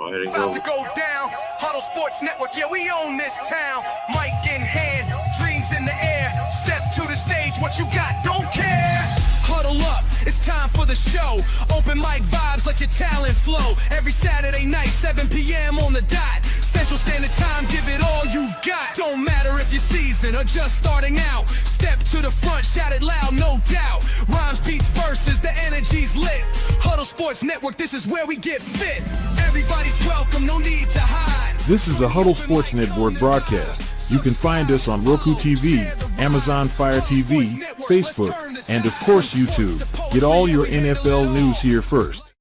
About to go down, Huddle Sports Network, yeah, we own this town. Mic in hand, dreams in the air. Step to the stage, what you got, don't care. Huddle up, it's time for the show. Open mic vibes, let your talent flow. Every Saturday night, 7 p.m. on the dot. Central Standard Time, give it all you've got. Don't matter if you're seasoned or just starting out. Step to the front, shout it loud, no doubt. Rhymes, beats, verses, the energy's lit. Huddle Sports Network, this is where we get fit. Everybody's welcome, no need to hide. This is a Huddle Sports Network broadcast. You can find us on Roku TV, Amazon Fire TV, Facebook, and of course YouTube. Get all your NFL news here first.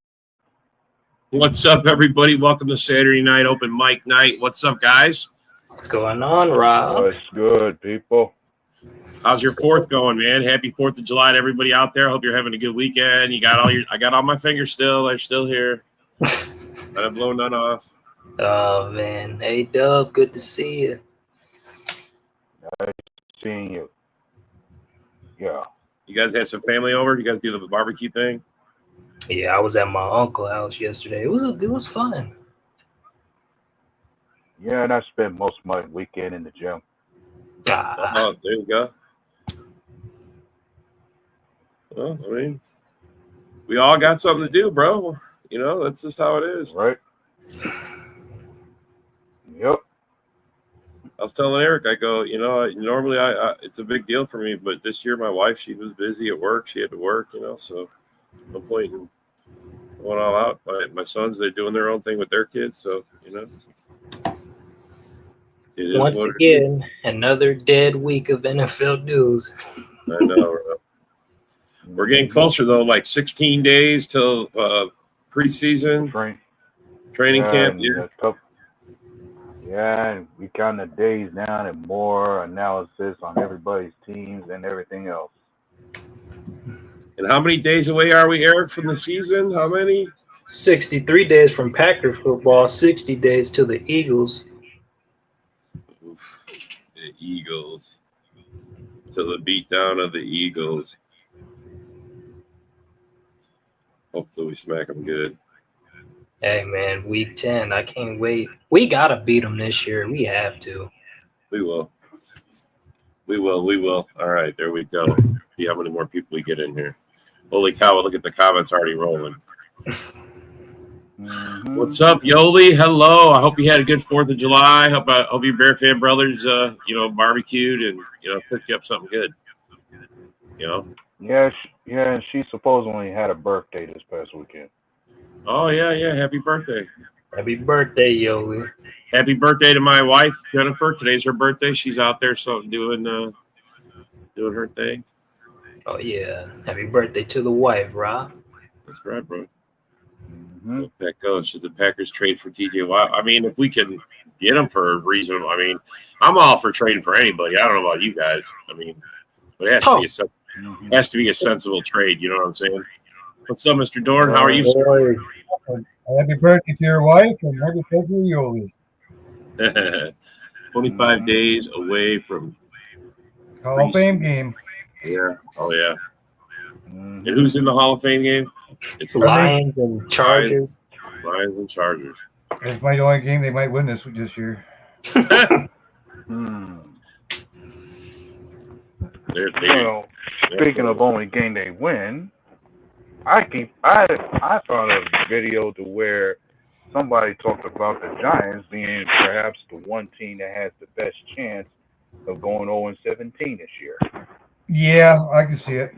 What's up, everybody? Welcome to Saturday Night Open Mic Night. What's up, guys? What's going on, Rob? What's good, people? How's your 4th going, man? Happy 4th of July to everybody out there. Hope you're having a good weekend. You got I got all my fingers still. They're still here. I have blown none off. Oh, man. Hey, Dub, good to see you. Nice seeing you. Yeah. You guys had some family over? You guys do the barbecue thing? Yeah, I was at my uncle's house yesterday. It was fun. Yeah, and I spent most of my weekend in the gym. Oh, there you go. Well, I mean, we all got something to do, bro. You know, that's just how it is. Right? Yep. I was telling Eric, I go, you know, normally it's a big deal for me, but this year my wife, she was busy at work. She had to work, you know, so no point in going all out. My sons, they're doing their own thing with their kids, so, you know. Once again, another dead week of NFL news. I know. We're getting closer, though, like 16 days till preseason. Training camp, yeah. Yeah, and we count the days down and more analysis on everybody's teams and everything else. And how many days away are we, Eric, from the season? How many? 63 days from Packer football, 60 days to the Eagles. Oof, the Eagles. To the beatdown of the Eagles. Hopefully we smack them good. Hey, man, week 10. I can't wait. We got to beat them this year. We have to. We will. We will. All right, there we go. See how many more people we get in here. Holy cow, look at the comments already rolling. What's up, Yoli? Hello. I hope you had a good 4th of July. Hope your Bear fan brothers, barbecued and, cooked you up something good. You know? Yeah, and she supposedly had a birthday this past weekend. Oh, yeah. Happy birthday. Happy birthday, Yoli. Happy birthday to my wife, Jennifer. Today's her birthday. She's out there doing her thing. Oh, yeah. Happy birthday to the wife, Rob. That's right, bro. If that goes, should the Packers trade for TJ Watt? I mean, if we can get him for a reasonable, I'm all for trading for anybody. I don't know about you guys. But it has to be a sensible trade. You know what I'm saying? What's up, Mr. Dorn? How are you, sir? Happy birthday to your wife and happy birthday to Yoli. 25 days away from Hall of Fame game. Yeah. Oh, yeah. And who's in the Hall of Fame game? It's Lions and Chargers. Lions and Chargers. It's my only game they might win this year. Speaking of only game they win, I found a video to where somebody talked about the Giants being perhaps the one team that has the best chance of going 0-17 this year. Yeah, I can see it.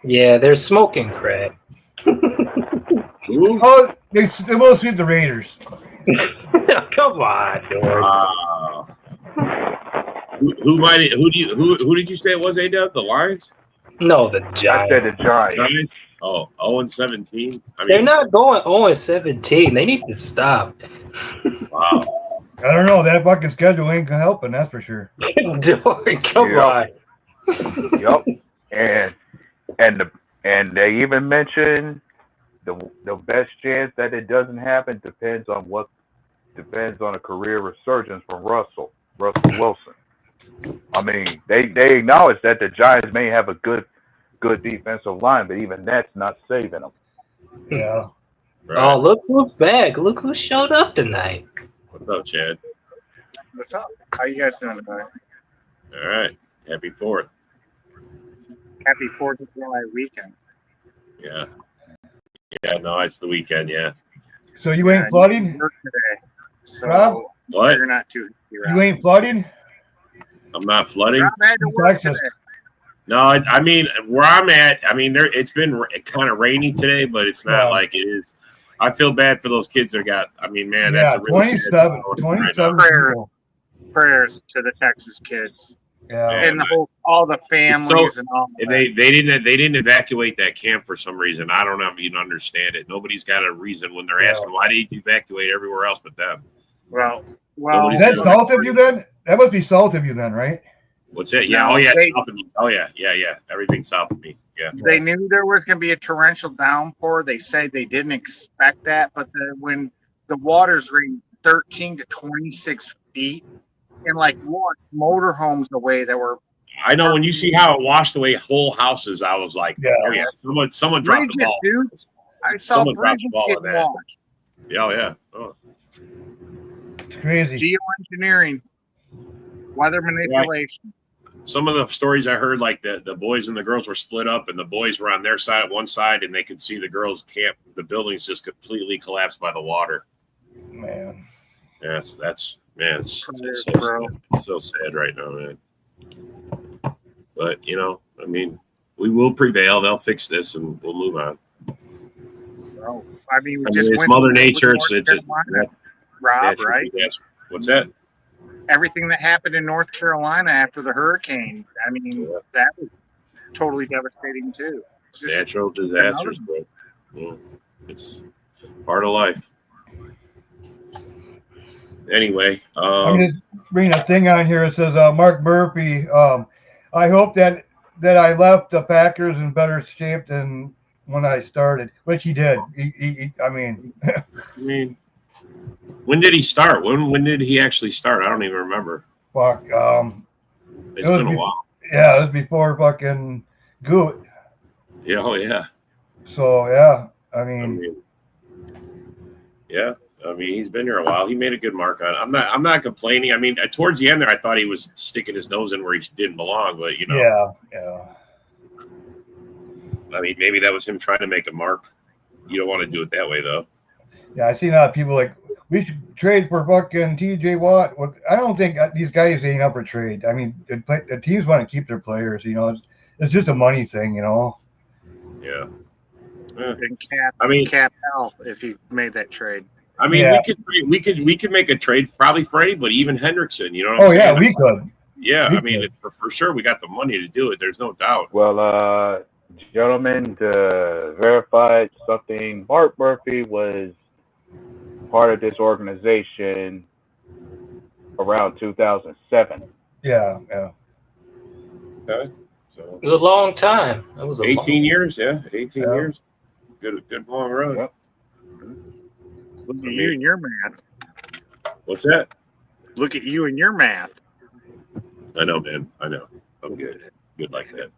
Yeah, they're smoking crack. Oh, they will sweep the Raiders. Come on, George. Who did you say it was, A-Dub? The Lions? No, the Giants. I said the Giants. Oh, 0-17. They're not going 0-17. They need to stop. Wow. I don't know. That fucking schedule ain't helping, that's for sure. Come on. Yep. And they even mentioned the best chance that it doesn't happen depends on a career resurgence from Russell Wilson. They acknowledge that the Giants may have a good defensive line, but even that's not saving them. Yeah. Right. Oh, look who's back. Look who showed up tonight. What's up, Chad? What's up? How you guys doing tonight? All right. Happy 4th. Happy 4th of July weekend. Yeah. Yeah, no, it's the weekend, yeah. So you ain't flooding? Work today, so Rob? What? you're not too. You ain't flooding? I'm not flooding? Rob had to In work Texas. today. No, I mean, where I'm at, I mean, it's been kind of rainy today, but it's not Yeah. like it is. I feel bad for those kids that got, I mean, man, that's Yeah, a really sad 27 thing going on right now. people. Prayers to the Texas kids Yeah. and the whole, all the families and all. And that. they didn't evacuate that camp for some reason. I don't even understand it. Nobody's got a reason when they're Yeah. asking why did you evacuate everywhere else but them. Well, Is that south of you then? That must be south of you then, right? What's that? Yeah. No, Oh yeah. they- South of me. Oh yeah. Yeah. Everything's south of me. Yeah. They knew there was going to be a torrential downpour. They said they didn't expect that, but when the waters raised 13 to 26 feet and like washed motorhomes away that were I know when you see how it washed away whole houses, I was like, Yeah. oh yeah, someone dropped the bridges, ball. dude. I saw Someone dropped bridges the ball get on that. washed. Yeah. Oh yeah. Oh. It's crazy. Geoengineering, weather manipulation. Some of the stories I heard, like the boys and the girls were split up, and the boys were on their side, one side, and they could see the girls' camp. The buildings just completely collapsed by the water. Man. Yes, that's man. It's so Bro. sad. So sad right now, man. But you know, I mean, we will prevail. They'll fix this, and we'll move on. Bro. I mean, we I just mean, it's went Mother through Nature. North Carolina, Rob, natural right? disaster. What's that? Everything that happened in North Carolina after the hurricane. I mean, that was totally devastating too. It's just Natural disasters, bro. Well, it's part of life. Anyway, I'm just bringing a thing on here. It says Mark Murphy. I hope that I left the Packers in better shape than when I started, which he did. I mean, when did he start? When did he actually start? I don't even remember. fuck. It's been a while. Yeah, it was before fucking Goot. Yeah, oh yeah. So yeah, I mean, yeah. I mean, he's been here a while. He made a good mark on it. I'm not complaining. I mean, towards the end there, I thought he was sticking his nose in where he didn't belong. But you know, yeah. I mean, maybe that was him trying to make a mark. You don't want to do it that way, though. Yeah, I see a lot of people like we should trade for fucking TJ Watt. Well, I don't think these guys ain't up for trade. I mean, the teams want to keep their players. You know, it's just a money thing. You know. Yeah. and cap hell if he made that trade. I mean, Yeah. we could make a trade probably for anybody, even Hendrickson. You know what I'm saying? Yeah, we could. Yeah, We I mean, could. for sure, we got the money to do it. There's no doubt. Well, gentlemen, to verify something, Mark Murphy was part of this organization around 2007. Yeah. Okay. So It was a long time. It was 18 years, yeah, 18 Yeah. years. Good long road. Yep. Look at you and your math. What's that? Look at you and your math. I know, man. I know. I'm good. Good like that.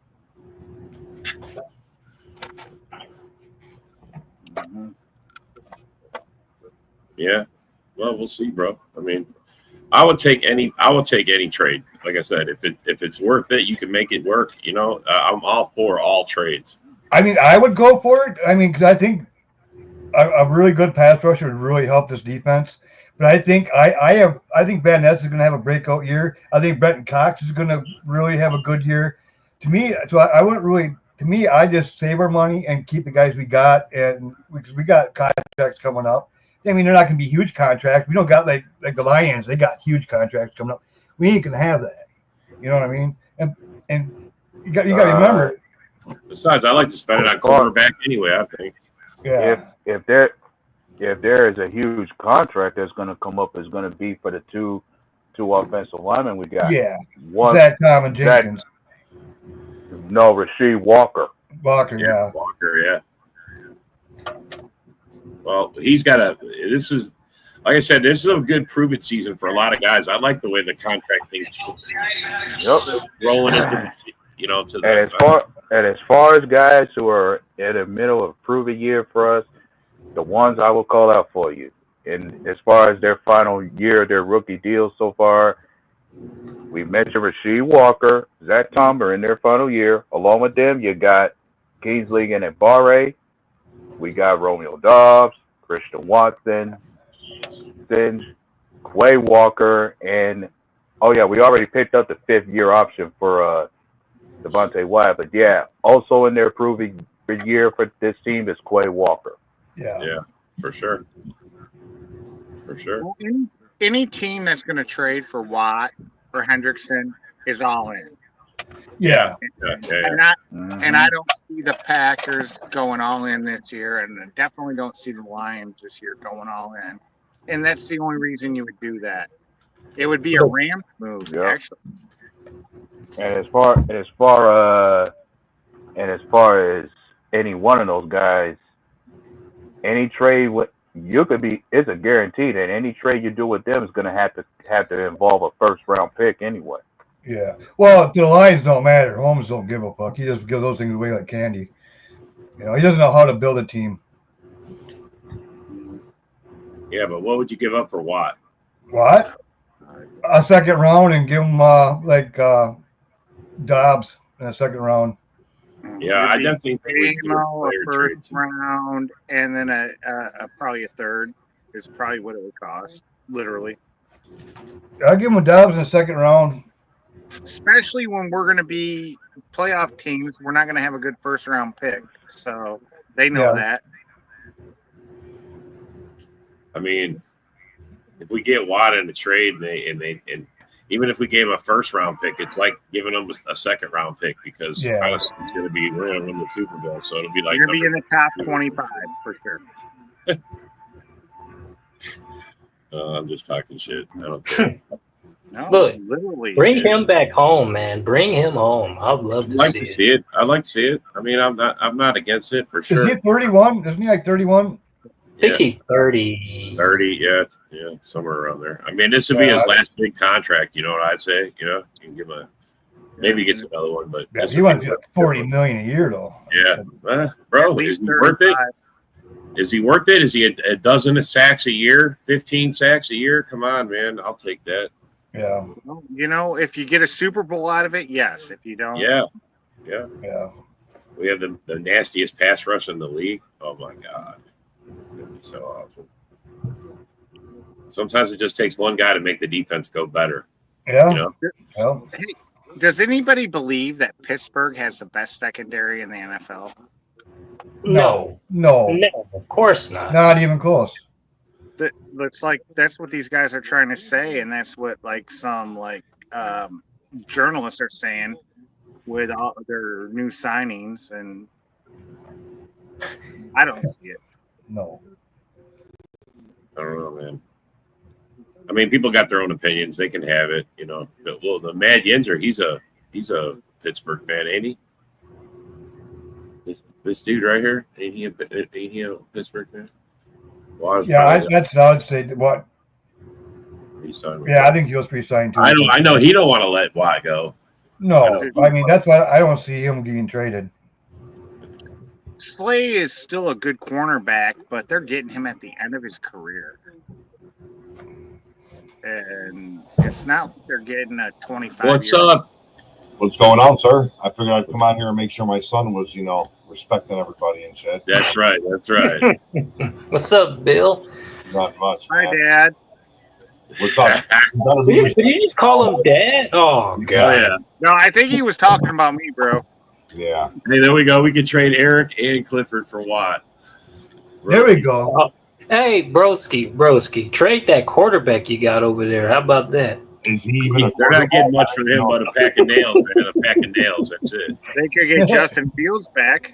Yeah. Well, we'll see, bro. I mean, I would take any trade. Like I said, if it's worth it, you can make it work. You know, I'm all for all trades. I mean, I would go for it. I mean, because I think a really good pass rusher would really help this defense. But I think I think Van Ness is going to have a breakout year. I think Brenton Cox is going to really have a good year. To me, so I wouldn't really. To me, I just save our money and keep the guys we got, and because we got contracts coming up. I mean, they're not going to be huge contracts. We don't got like the Lions. They got huge contracts coming up. We ain't going to have that. You know what I mean? And you got to remember. Besides, I like to spend it on quarterback anyway. I think. Yeah. If there is a huge contract that's going to come up, is going to be for the two offensive linemen we got. Yeah. One, Zach Tom and Jenkins. no, Rasheed Walker. Walker, yeah. Walker, yeah. Well, he's got a. This is, like I said, this is a good prove-it season for a lot of guys. I like the way the contract things rolling into the, And as far as guys who are in the middle of prove-it year for us, the ones I will call out for you. And as far as their final year, their rookie deals so far, we mentioned Rasheed Walker, Zach Tom are in their final year. Along with them, you got Kingsley and Barre. We got Romeo Dobbs, Christian Watson, Quay Walker, and oh yeah, we already picked up the 5th-year option for Devontae Wyatt. But yeah, also in their proving year for this team is Quay Walker. Yeah, for sure. For sure. Well, any team that's going to trade for Watt or Hendrickson is all in. Yeah. And I don't see the Packers going all in this year, and I definitely don't see the Lions this year going all in. And that's the only reason you would do that. It would be a Rams move, actually. And as far as any one of those guys, any trade it's a guarantee that any trade you do with them is going to have to involve a first-round pick anyway. Yeah. Well, the Lions don't matter. Holmes don't give a fuck. He just gives those things away like candy. He doesn't know how to build a team. Yeah, but what would you give up for Watt? What? A second round and give him Dobbs in a second round. Yeah, I definitely think a first round and then a probably a third is probably what it would cost, literally. I'll give him a Dobbs in the second round. Especially when we're going to be playoff teams, we're not going to have a good first round pick, so they know that. I mean, if we get Watt in the trade, and even if we gave him a first round pick, it's like giving them a second round pick because we're going to win the Super Bowl, so it'll be like you're going to be in the top 25 for sure. I'm just talking shit. I don't care. No, Look, literally, bring him back home, man. Bring him home. I'd love to see it. I'd like to see it. I mean, I'm not against it for sure. Is he 31? Isn't he like 31? I think he's 30. 30, yeah, somewhere around there. I mean, this would be his last big contract. You know what I'd say? You can give him maybe he gets another one, but he wants like $40 million a year though. Yeah, bro, is he worth it? Is he worth it? Is he a dozen of sacks a year, 15 sacks a year? Come on, man, I'll take that. Yeah. If you get a Super Bowl out of it, yes. If you don't, yeah. We have the nastiest pass rush in the league. Oh my God. It'd be so awesome. Sometimes it just takes one guy to make the defense go better. Yeah. Hey, does anybody believe that Pittsburgh has the best secondary in the NFL? No, of course not. Not even close. That looks like that's what these guys are trying to say, and that's what some journalists are saying with all their new signings, and I don't see it. No. I don't know, man. I mean, people got their own opinions. They can have it, Well, the Mad Yinzer, he's a Pittsburgh fan, ain't he? This dude right here, ain't he a Pittsburgh fan? Well, that's what I would say. What? I think he was pre-signed too. I know he don't want to let Watt go. No, I mean that's why I don't see him getting traded. Slay is still a good cornerback, but they're getting him at the end of his career. And it's not like they're getting a 25. What's up? What's going on, sir? I figured I'd come out here and make sure my son was, respecting everybody and shit. That's right. What's up, Bill? Not much. Hi, man. Dad. What's up? Did you just call him Dad? Oh, God. Yeah. No, I think he was talking about me, bro. Yeah. Hey, there we go. We could trade Eric and Clifford for Watt. There we go. Hey, broski, trade that quarterback you got over there. How about that? Is he even They're not getting much from him but a pack of nails, man. A pack of nails. That's it. They could get Justin Fields back.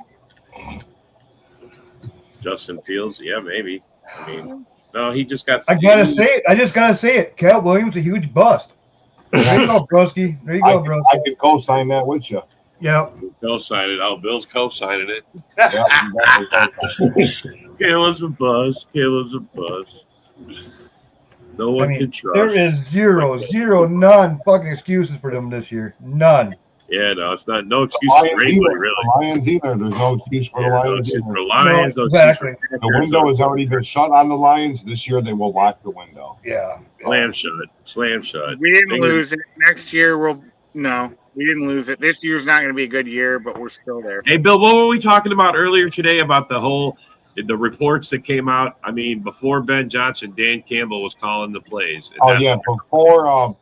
Justin Fields, yeah, maybe. I mean, no, he just got. I just gotta say it. Cal Williams a huge bust. There you go, broski. There you go, bro. I could co-sign that with you. Yeah. Co-sign it. Oh, Bill's co-signing it. Yeah, Kayla's a bust. No one can trust. There is none fucking excuses for them this year. None. Yeah, no, it's not no excuse Lions for anybody, either. really. The Lions either. There's no excuse for the No Lions excuse either. for Lions, no exactly. excuse for The Packers, window no- has already been shut on the Lions. This year they will lock the window. Yeah. Slam shut. Slam shut. We didn't Fingers- lose it. Next year we didn't lose it. This year's not going to be a good year, but we're still there. Hey, Bill, what were we talking about earlier today about the reports that came out? I mean, before Ben Johnson, Dan Campbell was calling the plays. And Oh that's yeah, what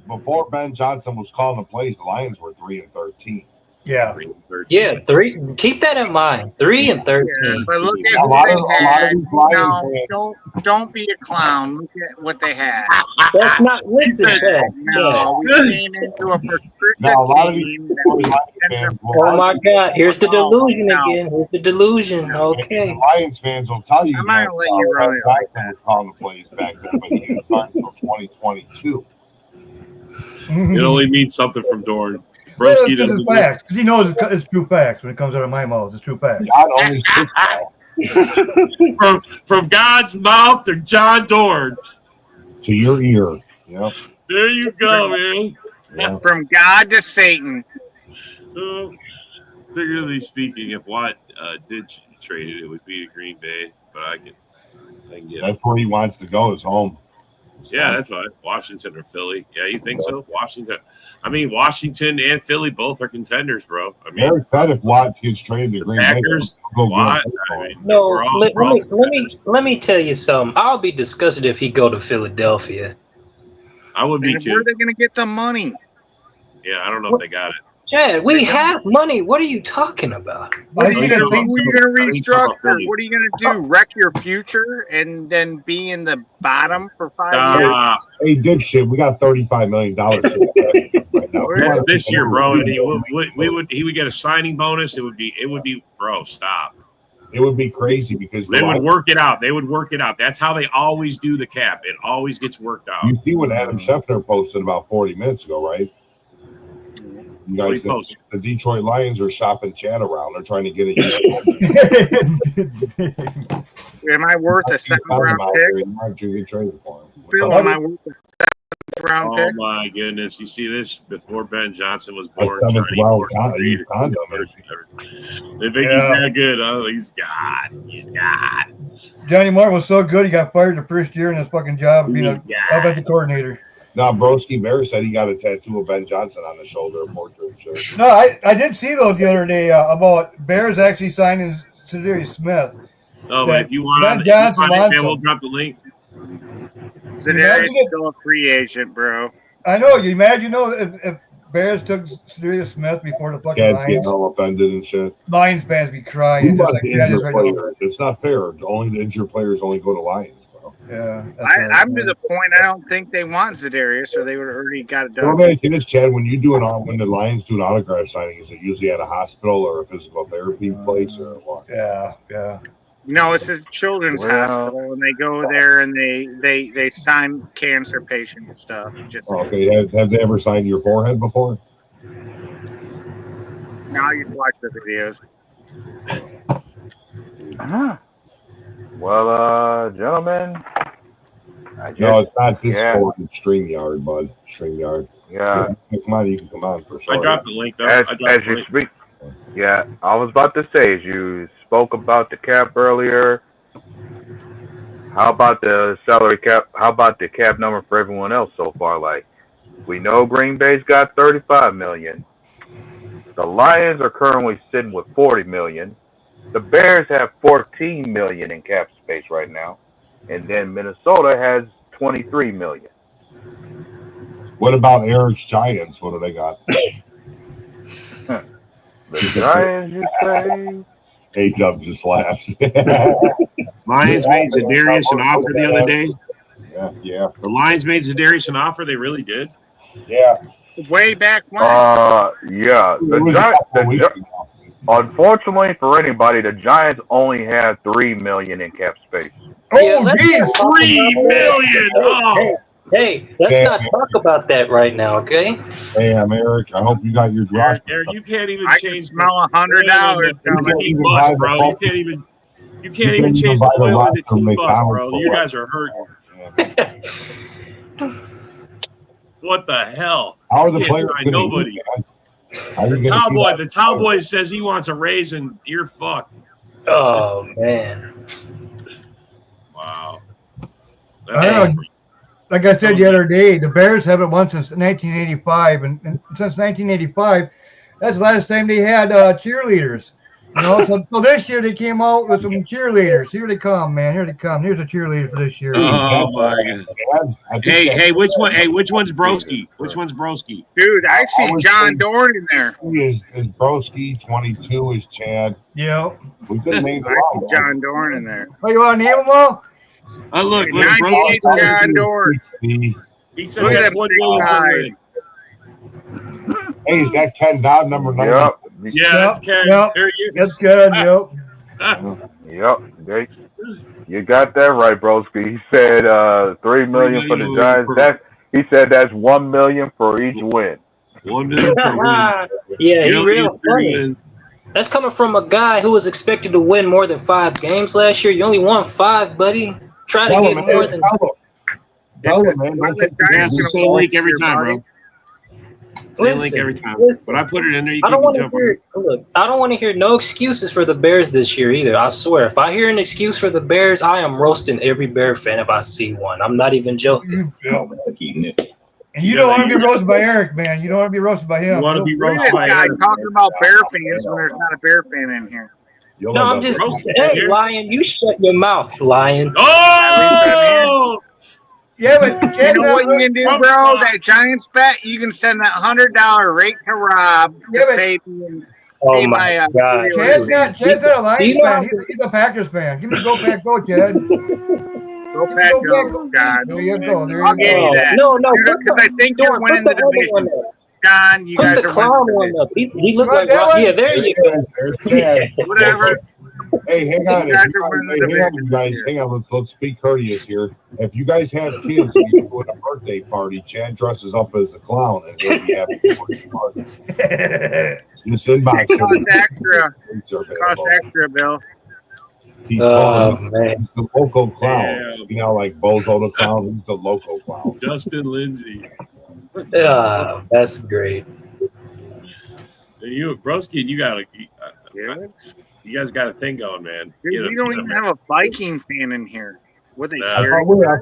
before Ben Johnson was calling the plays, the Lions were 3-13. Yeah. 3-13. Yeah, 3. Keep that in mind. 3 and 13. Yeah, but look at A who lot they of had. these Lions No, fans. don't be a clown. Look at what they had. That's not listen. Chad. No, we came into a prescriptive Now a lot of these team that we Lions fans will Oh my God! Here's the No, delusion no. again. Here's the delusion. The Okay. Lions fans will tell you I'm not that gonna let you run Ben it like Johnson was calling the plays back then, but he didn't start until 2022. It only means something from Dorn. Well, Broski it's doesn't just facts. 'Cause he knows it's true facts when it comes out of my mouth. It's true facts. God only speaks now. from God's mouth to John Dorn. To your ear. Yep. There you go, man. Yeah. from God to Satan. Figuratively speaking, if Watt did trade it, it would be to Green Bay. But I can get it. That's where he wants to go, is home. Yeah, that's fine. Washington or Philly. Yeah, you think so? Washington. I mean, Washington and Philly both are contenders, bro. I mean, Eric said if Watt gets traded to Green Bay, Packers, he'll go Watt. get him. I mean, No, we're all- let we're all me tell you something. I'll be disgusted if he go to Philadelphia. I would be And too. where are they going to get the money? Yeah, I don't know if they got it. Chad, we have money. What are you talking about? What are I you think going to I think so about restructure? Philly. What are you going to do? Wreck your future and then be in the bottom for 5 years? Stop. Hey, dipshit, we got $35 million right now. That's this year, bro. And he would get a signing bonus. It would be, bro. Stop. It would be crazy because They would work it out. They would work it out. That's how they always do the cap. It always gets worked out. You see what Adam Schefter posted about 40 minutes ago, right? You What guys, he posted? the Detroit Lions are shopping Chad around. They're trying to get it. Am I worth a second round pick? You might get traded for him. What's Bill, up? am I worth a seventh round Oh pick? my goodness! You see this before Ben Johnson was A born. seventh Johnny round Porter created condom, the first maybe. ever. They think Yeah. he's that good. Oh, he's God. He's God. Johnny Martin was so good, he got fired the first year in his fucking job of being He's a God. offensive coordinator. Now, Broski Bear said he got a tattoo of Ben Johnson on the shoulder, a portrait shirt. No, I did see those the other day about Bears actually signing Cedarius Smith. Oh, Yeah. but if you want Ben on, Johnson man, wants we'll him. drop the link. Zedarius is still a free agent, bro. I know. You imagine if Bears took Cedarius Smith before the fucking Cats getting Lions, all offended and shit. Lions fans be Who crying. Just wants like to that is injure right now. players? It's not fair. Only the injured players only go to Lions, bro. Yeah, that's right, I'm to man. the point I don't think they want Zedarius, or they would have already got it So let done. me ask you this, Chad. When the Lions do an autograph signing, is it usually at a hospital or a physical therapy place or what? Yeah. No, it's a children's Well- hospital, and they go there and they sign cancer patient stuff. Just Okay, have they ever signed your forehead before? now you watch the videos. Uh-huh. Well, gentlemen, I just, No, it's not Yeah. Discord. It's StreamYard, bud. StreamYard. yeah, Come on, you can come on for sure. I dropped the link though. as, I dropped as the you link. speak, yeah, I was about to say, as you spoke about the cap earlier, how about the salary cap? How about the cap number for everyone else so far? Like, we know Green Bay's got 35 million. The Lions are currently sitting with 40 million. The Bears have 14 million in cap space right now, and then Minnesota has 23 million. What about Eric's Giants? What do they got? The Giants, you say? A-Dub just laughs. Lions made Zedarius an offer the other day. Yeah. The Lions made Zedarius an offer. They really did. Way back when. Yeah. It was a couple of weeks ago. Unfortunately for anybody, the Giants only have 3 million in cap space. Yeah, Oh, let's geez. not talk $3 about that. million. Oh. Hey, let's Yeah. not talk about that right now, okay? Hey, I'm Eric. I hope you got your Eric, draft. you can't even I can change. smell $100 the coming. team even bus, buy the bro. ball. You can't even can't even change buy the the oil in roster the team bus, McDonald's bro. for You what? guys are hurting. What the hell? How are the Can't players sign going to nobody. eat, man? The Cowboy says he wants a raise, and you're fucked. Oh man. Wow. I don't know. Like I said the other day, the Bears haven't won since 1985, and since 1985, that's the last time they had cheerleaders. You know, so this year they came out with some cheerleaders. Here they come, man. Here they come. Here's a cheerleader for this year. Oh my god! Hey, which one? Hey, which one's Broski? Which one's Broski? Dude, I see John Dorn in there. Is Broski? 22 is Chad. Yeah. We could name I see John Dorn in there. Oh, you want to name them all? Oh, look, 98 John Dorn. He said that's 1 million per win. Hey, is that Ken Dodd, number 9? Yep. Yeah, that's Ken. Yep. There he is. That's good. Yep. Yep. You got that right, broski. He said $3 million for the Giants. He said that's $1 million for each win. 1 million per win. Yeah, he real funny. That's coming from a guy who was expected to win more than 5 games last year. You only won 5, buddy. Try to get more than. Tell him, man. Don't take That's the same link every time, bro. Same link every time. But I put it in there. I don't want to hear. Look, I don't want to hear no excuses for the Bears this year either. I swear, if I hear an excuse for the Bears, I am roasting every Bear fan if I see one. I'm not even joking. And you don't want to be roasted by Eric, man. You don't want to be roasted by him. You want to be roasted by guy Eric. talking about Bear fans when there's not a Bear fan in here. No, I'm just hey, Lion, you shut your mouth, Lion. Oh! Yeah, but you know what you can do, bro? That Giants bet, you can send that $100 rate to Rob to pay me. Oh my God! Chad's not a Lions fan. He's a Packers fan. Give me go Pack, go, Chad. Go Pack, go, God. There you go. There I'll you give go. you that. No, because I think you're winning the division. John, you guys the are clown winning one up. He looked like Rob. Yeah, there you go. Whatever. Hey, hang on. You guys are winning the Hang on, division guys. Hang on. Let's be courteous here. If you guys have kids and you're doing a birthday party, Chad dresses up as a clown and he'll be happy to birthday party. Just inbox him. Cost extra. Cost extra, Bill. He's man. He's the local clown. Yeah. You know, like Bozo the clown. He's the local clown. Justin Lindsay. That's great. You, Broski, you got you guys got a thing going, man. Dude, we don't even have a Viking fan in here. What they I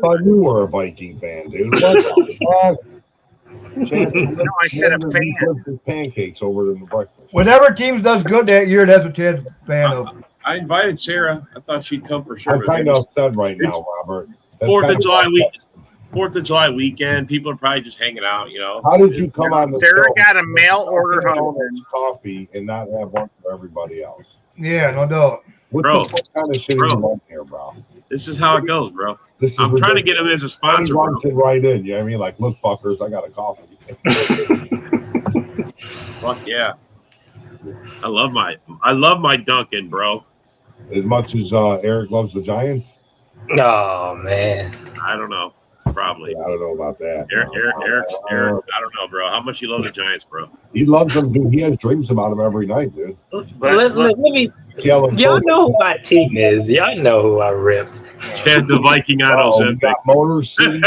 thought you were a Viking fan, dude. What the fuck? No, I said a fan. Pancakes over in the breakfast. Whatever teams does good that year, that's what Chad's a fan of. I invited Sarah. I thought she'd come for sure. I'm kind of upset right now, Robert. Fourth of July weekend. People are probably just hanging out, you know. How did you come on the Sarah show? got a mail order coffee and not have one for everybody else? Yeah, no doubt. What kind of shit is on here, bro? This is how it goes, bro. I'm trying to get him as a sponsor. Wants it right in. You know what I mean? Like, look, fuckers, I got a coffee. Fuck yeah. I love my Dunkin', bro. As much as Eric loves the Giants? Oh man. I don't know. Probably. I don't know about that. Eric, I don't know, bro. How much you love the Giants, bro? He loves them, dude. He has dreams about them every night, dude. Let me. Y'all know who my team is. Y'all know who I ripped. Chad's the Viking Autos. Got Motor City.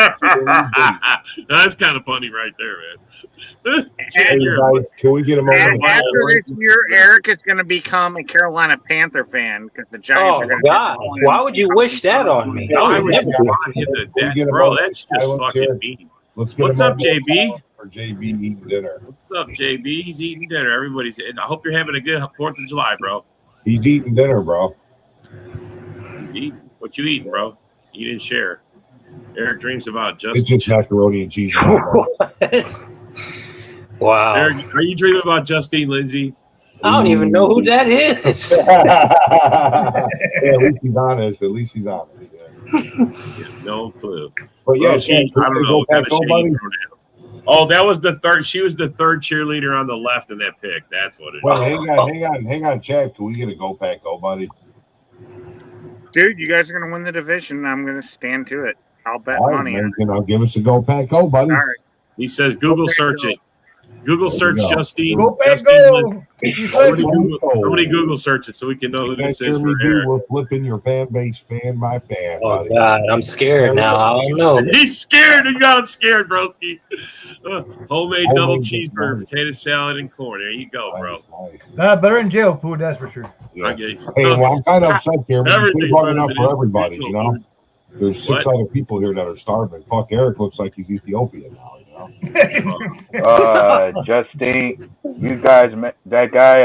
That's kind of funny right there, man. Hey, guys, can we get him over? After this year, Eric is going to become a Carolina Panther fan because the Giants are going to. God, why would you wish that on me? I would never want him to that, bro. That's just fucking mean. What's up, JB? For JB eating dinner. What's up, JB? He's eating dinner. Everybody's. I hope you're having a good 4th of July, bro. He's eating dinner, bro. He's eating. What you eating, bro? You didn't share. Eric dreams about just. It's just macaroni and cheese. Wow. Eric, are you dreaming about Justine Lindsay? I don't even know who that is. Yeah, at least he's honest. Yeah, no clue. But yeah, I don't know what kind of shit he threw down. Oh, that was the third. She was the third cheerleader on the left in that pick. That's what it is. Well, hang on, Chad. Can we get a go pack, go, buddy? Dude, you guys are going to win the division. And I'm going to stand to it. I'll bet money. I'll give us a go pack, go, buddy. All right. He says Google search it. Google search go. Justine. Go, Pack, Justine go! Lin- You Somebody said- Google search it so we can know who You guys this is hear me for do? Eric. We're flipping your fan base fan by fan, Oh buddy. God, I'm scared now. I don't know. He's scared. He got scared, broski. Homemade double Homemade cheeseburger, nice. potato salad, and corn. There you go, bro. Nice. Better than jail food, that's for sure. Yeah. Okay. Hey, well, I'm kind of upset here, but you Everything's long better enough than for everybody, institutional you know? food. There's 6 What? other people here that are starving. Fuck, Eric looks like he's Ethiopian now, you know? Justine, you guys, that guy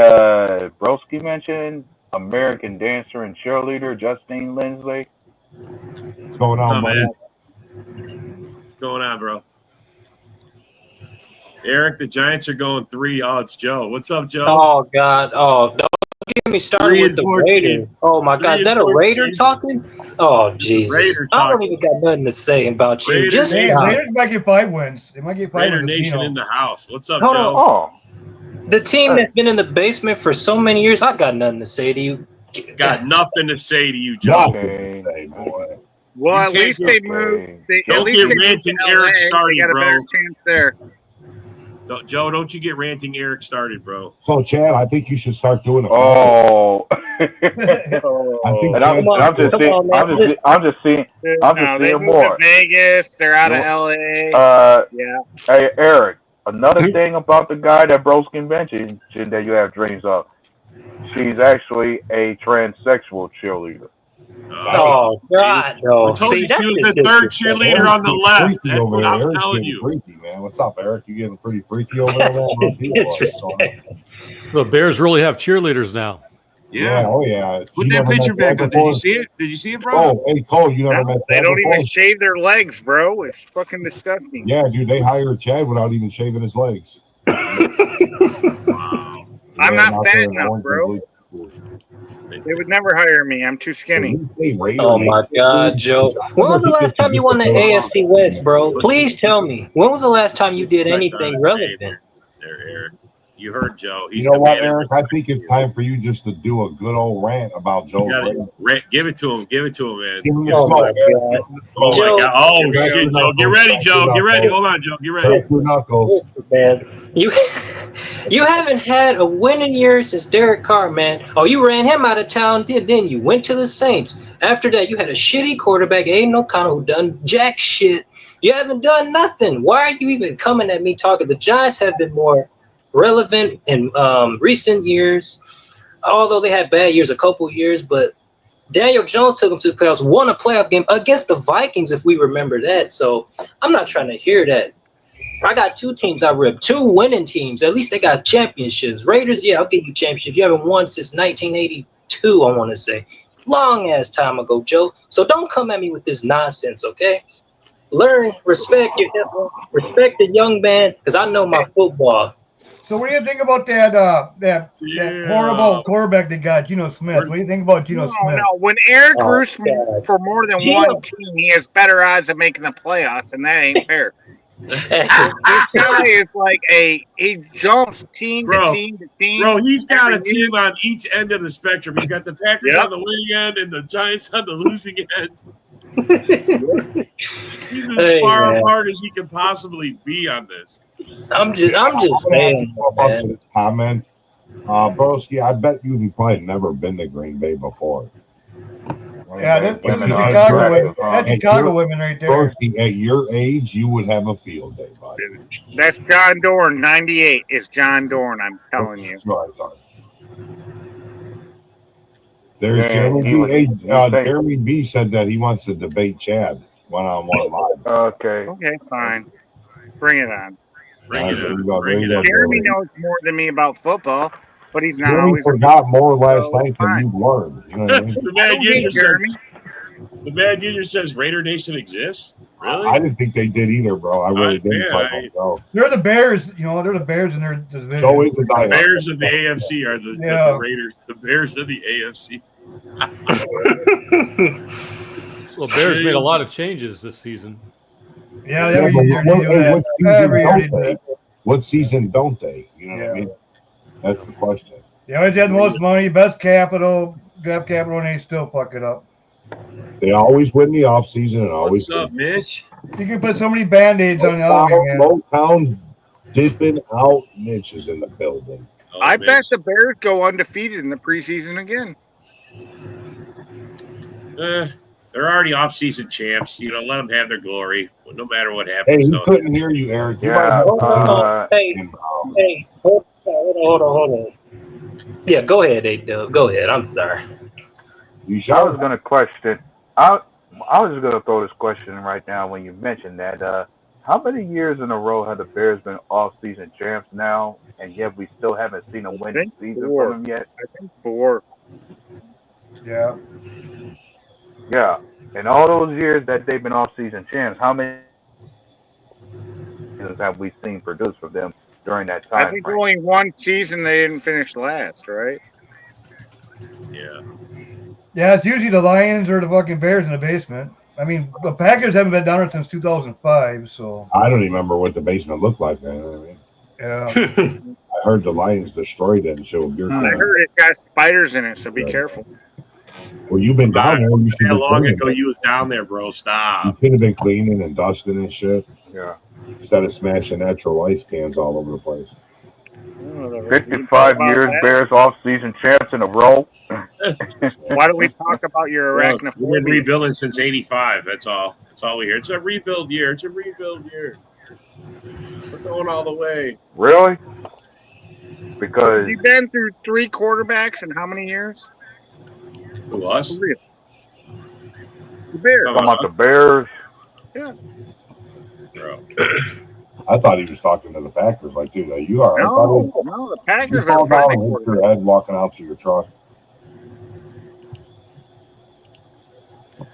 Broski mentioned, American dancer and cheerleader Justine Lindsley. What's going on, Oh, buddy? man. What's going on, bro? Eric, the Giants are going 3. Oh, it's Joe. What's up, Joe? Oh God. Oh, don't get me started 3 with and the 14. Raider. Oh my 3 God, is and that a 14. Raider talking? Oh Jesus. Raider I don't talking. even got nothing to say about you. Raider Just Nation. stop. Raiders might get 5 wins. They might get 5 Raider wins. Nation in the house. What's up, Hold Joe? on. Oh, The team that's been in the basement for so many years, I got nothing to say to you. Got nothing to say to you, Joe. Nothing to say, boy. Well, You at can't least get- they moved. At Don't least get they moved ranting to Eric LA. started, They got a bro. better chance there. Joe, don't you get ranting Eric started, bro. So, Chad, I think you should start doing it. oh. I think And I'm just seeing, I'm just seeing They moved more. to Vegas. They're out of You LA. Yeah. Hey, Eric, another thing about the guy that Broskin mentioned that you have dreams of, she's actually a transsexual cheerleader. Oh God, I no. told See, you that's she was just the third disrespectful. cheerleader on the left. Freaky That's over what there. I was Eric's telling getting you. freaky, man. What's up, Eric? You getting pretty freaky over there, man? Let's see what's going on. The Bears really have cheerleaders now. Yeah, oh yeah. Put You that never picture met back that up. Did you before? see it? Did you see it, bro? Oh, hey Cole, you never met They that don't before? even shave their legs, bro. It's fucking disgusting. Yeah, dude, they hired Chad without even shaving his legs. Wow. I'm Yeah, not out fat there in enough, Orange bro. League. They would never hire me. I'm too skinny. Oh my God, Joe. When was the last time you won the AFC West, bro? Please tell me. When was the last time you did anything relevant? There, Eric. You heard Joe. He's You know the what, man. Eric? I think it's time for you just to do a good old rant about Joe You Brady. gotta give it to him. Give it to him, man. Give him the Oh smoke, my Eric. God. Give him the Oh smoke. my God. Oh Back shit, your Joe. Get knuckles. ready, Back Joe. your Get ready. knuckles. Hold on, Joe. Get ready. Back your knuckles. Listen, man, you haven't had a winning year since Derek Carr, man. Oh, you ran him out of town, didn't you? Went to the Saints. After that, you had a shitty quarterback, Aiden O'Connell, who done jack shit. You haven't done nothing. Why are you even coming at me talking? The Giants have been more relevant in recent years, although they had bad years a couple years, but Daniel Jones took them to the playoffs, won a playoff game against the Vikings, if we remember that. So I'm not trying to hear that. I got 2 teams I ripped, 2 winning teams. At least they got championships. Raiders, yeah, I'll give you championship. You haven't won since 1982, I want to say. Long ass time ago, Joe. So don't come at me with this nonsense, okay? Learn, respect the young man, because I know my football. So what do you think about that horrible quarterback they got, Geno Smith? What do you think about Geno Smith? No. When Eric Oh, roots God. for more than Geno. one team, he has better odds of making the playoffs, and that ain't fair. This guy is like he jumps team Bro, to team to team. Bro, he's got a every year. team on each end of the spectrum. He's got the Packers Yep. on the winning end and the Giants on the losing end. He's as Hey, far man. apart as he can possibly be on this. I'm just saying, Up to man. this comment. Broski, I bet you've probably never been to Green Bay before. Yeah, that's Women are Chicago attractive, women. huh? That's Chicago women right there. Broski, at your age, you would have a field day, buddy. That's John Dorn. 98 is John Dorn. I'm telling you. Sorry. There's Yeah, Jeremy he B. was- Hey, he was saying- Jeremy B. said that he wants to debate Chad one-on-one live. Okay. Okay, fine. Bring it on. Bring All it right, there on. you go, Bring there it you on. go, Jeremy knows more than me about football, but he's not Jeremy always. forgot more last So, night than fine. you've learned. You know what I mean? The I Mad don't hate Ginger says Jeremy. the Mad Ginger says Raider Nation exists. Really? I didn't think they did either, bro. I really didn't. Yeah, So I don't know. They're the Bears, they're the Bears in their division. Joe is a The diehard. Bears of the AFC are the Yeah. Raiders. The Bears of the AFC. Well, Bears made a lot of changes this season. Yeah, Yeah, every but year what- they do hey, that. what season Every year they don't do they? that. What season don't they? You know what Yeah. I mean? That's the question. They always had the most money, best capital, draft capital, and they still fuck it up. They always win the offseason and always What's up, Mitch? You can put so many band-aids on the other man. Motown Dipping out niches in the building. Oh, I man. bet the Bears go undefeated in the preseason again. They're already off-season champs. You know, let them have their glory. No matter what Hey, happens. we don't couldn't hear you, Eric. You Yeah, Hey, hold on. Yeah, go ahead, A-Dub. Go ahead. I'm sorry. You I shall. was going to question. I was going to throw this question right now when you mentioned that. How many years in a row have the Bears been off-season champs now, and yet we still haven't seen a winning season from them yet? I think 4. Yeah. Yeah. In all those years that they've been off-season champs, how many seasons have we seen produced from them during that time I think frame? only one season they didn't finish last, right? Yeah. Yeah, it's usually the Lions or the fucking Bears in the basement. I mean, the Packers haven't been down there since 2005, so. I don't remember what the basement looked like, man. I mean, Yeah. I heard the Lions destroyed it and showed beer. I heard it got spiders in it, so be careful. Well, you've been down there. You should How be long cleaning ago it. you was down there, bro? You Stop. should have been cleaning and dusting and shit Yeah. instead of smashing natural ice cans all over the place. 55 years, Bears off-season champs in a row. Why don't we talk about your Look, we've been arachnophobia? rebuilding since '85. That's all. That's all we hear. It's a rebuild year. It's a rebuild year. We're going all the way. Really? Because You've been through 3 quarterbacks in how many years? Who, us? The Bears. talking about the Bears, Bro. I thought he was talking to the Packers. Like, dude, are you all right? No, the You Packers fall are down friendly and hit quarterbacks. your head walking out to your truck.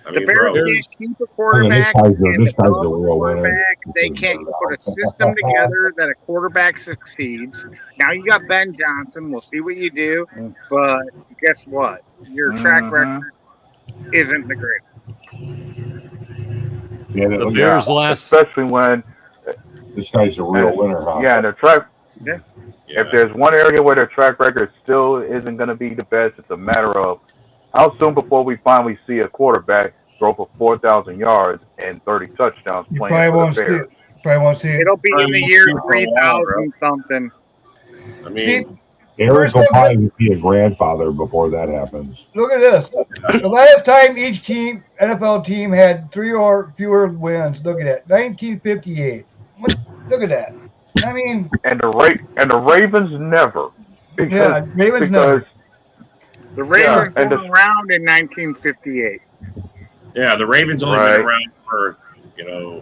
I The mean, Bears bro. can't keep a quarterback. This and guy's a develop real winner. quarterback. They can't put a system together that a quarterback succeeds. Now you got Ben Johnson. We'll see what you do. But guess what? Your track record isn't the greatest. Yeah, The look, Bears last. especially when this guy's a real winner, huh? yeah, their track. Yeah. If there's one area where their track record still isn't going to be the best, it's a matter of how soon before we finally see a quarterback throw for 4,000 yards and 30 touchdowns You playing for the Bears. probably won't see it. It'll be in the year Super Bowl, 3000 something. I mean, Eric will probably be a grandfather before that happens. Look at this. The last time each team, NFL team, had 3 or fewer wins. Look at that. 1958. Look at that. I mean, And the Ravens never. yeah, Ravens never. The Ravens and weren't around in 1958. yeah, the Ravens only Right. been around for, you know.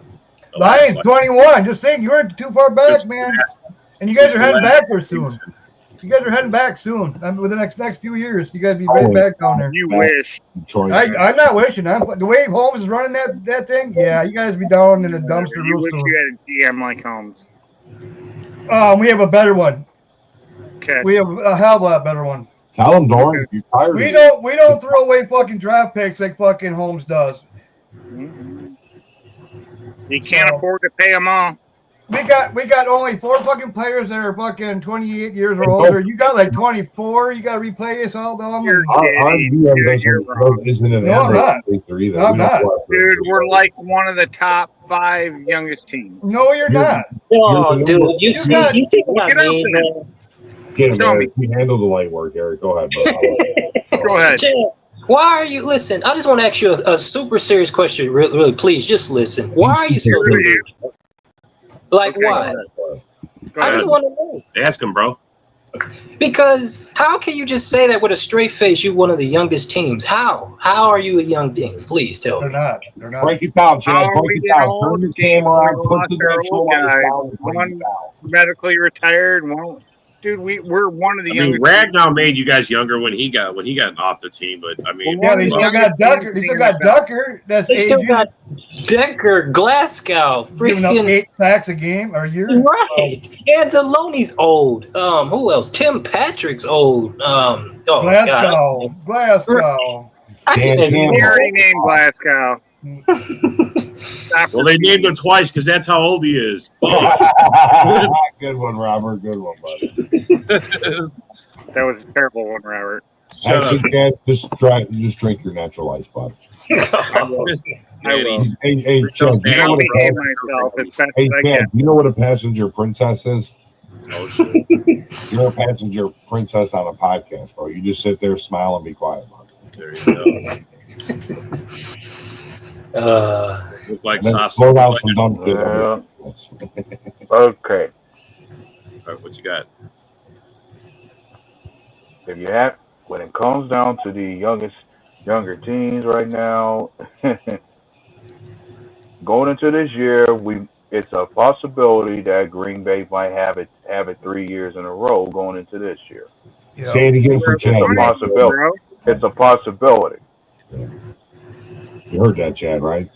the Lions last, 21. Just think, you weren't too far back, Just- man. And you guys just are the heading last- back there soon. You guys are heading back soon. Within the next few years, you guys be right back down there. You wish. Detroit. I'm not wishing. The way Holmes is running that thing, yeah, you guys be down in the dumpster You real wish soon. you had a GM like Holmes. We have a better one. Okay. We have a hell of a lot better one. Tell him, Dorn, you tired. We don't throw away fucking draft picks like fucking Holmes does. You can't afford to pay them all. We got only 4 fucking players that are fucking 28 years or older. You got like 24. You got to replace all of them. You're and- Our kidding. GM Dude, you're wrong. isn't an No, I'm average not. placer either. No, I'm We don't not. go after Dude, it. we're like one of the top 5 youngest teams. No, you're not. Oh, dude, you see what Get I out mean, there. man. Get him, Show man. me. You handle the light work, Eric. Go ahead, bro. Go ahead. Chad, why are you listen? I just want to ask you a super serious question. Really, please, just listen. Why are you so Sure good? Like, Okay, why? Go I ahead. just want to know. Ask him, bro. Because how can you just say that with a straight face? You're one of the youngest teams. How? How are you a young team? Please tell They're me. not. They're not. Break it down, Chad. How are we Break it getting down. old? Turn the camera on. We Put lost the our natural old lights guy. down. And break One it down. medically retired. Won't. Dude, we're one of the I mean, youngest. Ragnow made you guys younger when he got off the team, but I mean, Yeah, they still got Ducker. They still got Ducker. That's They still aging, got Decker, Glasgow, giving up freaking 8 sacks a game or a year. right. Anzalone's old. Who else? Tim Patrick's old. Oh God. Glasgow. I can Dan He Campbell. already named Glasgow. well, they named him twice because that's how old he is. Good one, Robert. Good one, buddy. That was a terrible one, Robert. Shut Actually, Chad, just drink your natural ice, bud. I will. Hey, Chad, you And know I'll what a behave pas- myself as best hey, as I Chad, can. you know what a passenger princess is? Oh shit. You're a passenger princess on a podcast, bro. You just sit there, smile, and be quiet, bro. There you go. Look like And then sausage. slow down some dumb shit. Yeah. Okay. All right, what you got? If you have, when it comes down to the younger teens right now, going into this year, it's a possibility that Green Bay might have it 3 years in a row going into this year. Yeah. Say it again for Chad. It's a possibility. It's a possibility. You heard that, Chad, right?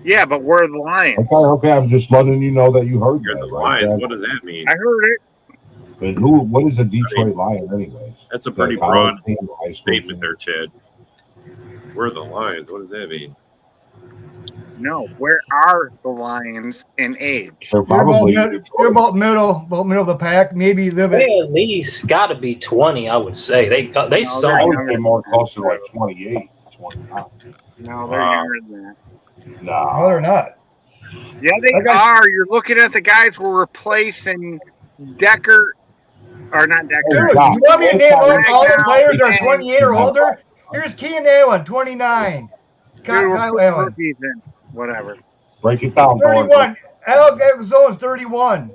Yeah, but we're the Lions. Okay. I'm just letting you know that you heard You're that, the right, Lions. Chad? What does that mean? I heard it. But what is a Detroit Lion, anyways? That's a Is that pretty college broad team or high school statement team? there, Chad. We're the Lions. What does that mean? No, where are the Lions in age? They're You're probably about middle of the pack. Maybe a little bit. They at least got to be 20, I would say. They No, suck. I they're would younger say more than closer to that. like 28, 29. No, they're Wow. younger than that. No, Nah. they're not. Yeah, they Okay. are. You're looking at the guys we're replacing Decker, or not Decker. Dude, you God. want me to name all the players that are Yeah. 28 or older? Here's Keenan Allen, 29. Dude, Kyle we're putting Allen, rookies in. Whatever. Break it down, Thorne. 31. Alex Zone's 31.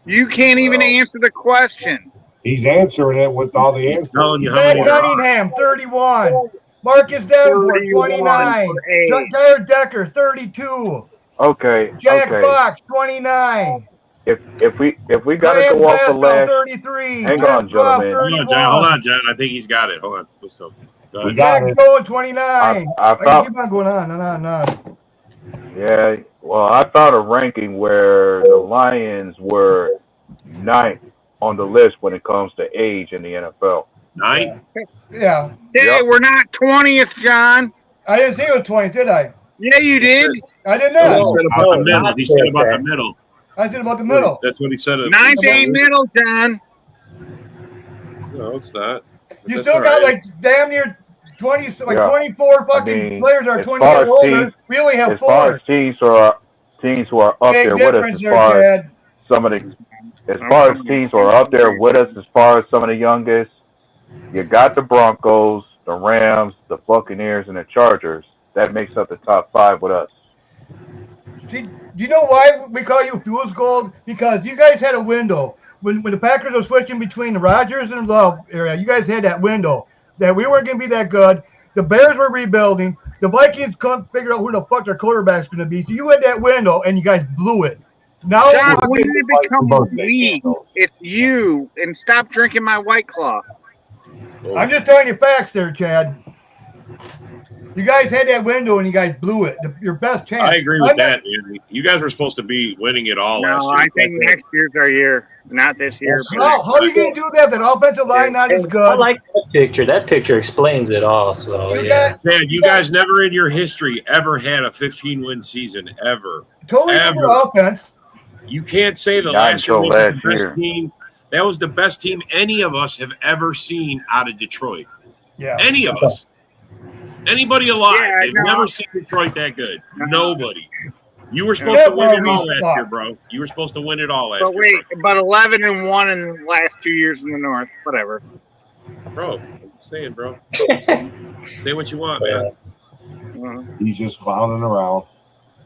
You can't even answer the question. He's answering it with all the He's answers. telling you how Zach many there are. Cunningham, 31. Marcus Davenport, 31 29. for age. Jared Decker, 32. Okay. Jack Okay. Fox, 29. If we gotta Graham go off the Pascal, last, 33. hang Jeff on, Goff, gentlemen. Hold on, John. Hold on, John. I think he's got it. Hold on. Let's go. Go We ahead. got Jack it. Joe, 29. I I can thought, keep on going on. yeah. Well, I thought a ranking where the Lions were 9th on the list when it comes to age in the NFL. 9? Yeah. Hey, Yep. we're not 20th, John. I didn't say it was 20, did I? Yeah, you did. I did He not. said about the middle. not He said good, about the man. middle. I said about the middle. That's what he said. Ninth ain't middle, John. No, it's not. But You that's still all got right. like damn near 20, like Yeah. 24 fucking I mean, players that are as 28 far or as older. teams- We only have As far 4. as teams who are up Big there with us, difference as there, far as Chad. some of the, as far as teams who are up there with us, as far as some of the youngest, you got the Broncos, the Rams, the Buccaneers, and the Chargers. That makes up the top 5 with us. See, do you know why we call you Fool's Gold? Because you guys had a window. When the Packers were switching between the Rodgers and Love area, you guys had that window that we weren't going to be that good. The Bears were rebuilding. The Vikings couldn't figure out who the fuck their quarterback's going to be. So you had that window, and you guys blew it. Now, John, when fucking- you become birthday we, candles. it's you, and stop drinking my White Claw. I'm just telling you facts there, Chad. You guys had that window, and you guys blew it. Your best chance. I agree with that, man. You guys were supposed to be winning it all last No, year. I think next year's our year, not this year. How are you going to do that? That offensive line not as I good. like that picture. That picture explains it all. So You yeah. got Man, you guys never in your history ever had a 15-win season, ever. totally different Ever. offense. You can't say the Not last year until was the last best year. team. That was the best team any of us have ever seen out of Detroit. Yeah. Any of us. Anybody alive. Yeah, They've no. never seen Detroit that good. Nobody. You were supposed Yeah, to win it bro, all we last suck. year, bro. You were supposed to win it all last But year. wait, but 11-1 in the last 2 years in the North. Whatever. Bro, I'm just saying, bro. Say what you want, man. He's just clowning around.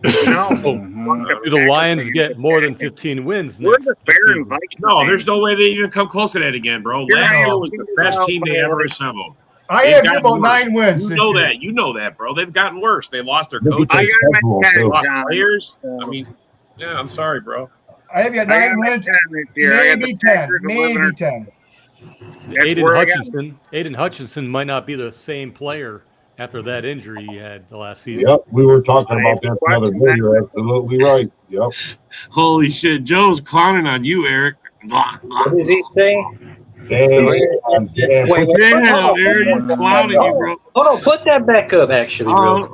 No. Mhm. Do the Lions get more than 15 wins We're next the Bear and season? Vikings. No, there's no way they even come close to that again, bro. You're Last right. year was the best team they ever assembled. I They've have gotten about worse. 9 wins. You this know year. that. You know that, bro. They've gotten worse. They lost their Look at coaches. I got schedule, my 10, too. Lost John. players. I mean, yeah, I'm sorry, bro. I have got I 9 got my wins. 10 this year. I got Maybe the 10. Packers 11 Maybe or 10. That's Aiden where I got Hutchinson might not be the same player after that injury he had the last season. Yep, we were talking I about that the other question day. that. You're absolutely right. Yep. Holy shit, Joe's clowning on you, Eric. Blah, blah, What does he say? Damn, damn. Wait, Damn, Eric, he's clowning you, bro. Hold on, put that back up. Actually, real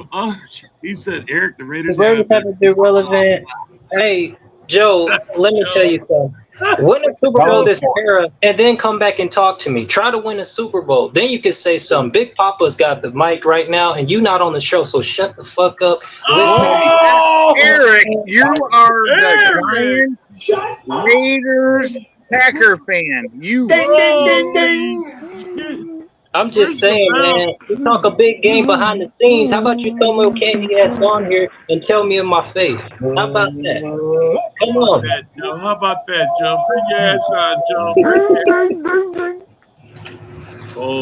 quick. He said, Eric, the The Raiders Raiders have haven't been relevant. Hey, Joe, let me tell you something. Win a Super Bowl this era, and then come back and talk to me. Try to win a Super Bowl. Then you can say something. Big Papa's got the mic right now, and you not on the show, so shut the fuck up. Oh! Eric, you are the Giants, Raiders, Packer fan. You. I'm just saying, man. We talk a big game behind the scenes. How about you come with candy ass on here and tell me in my face? How about that? Come on. How about that, Joe? Bring your ass on, Joe.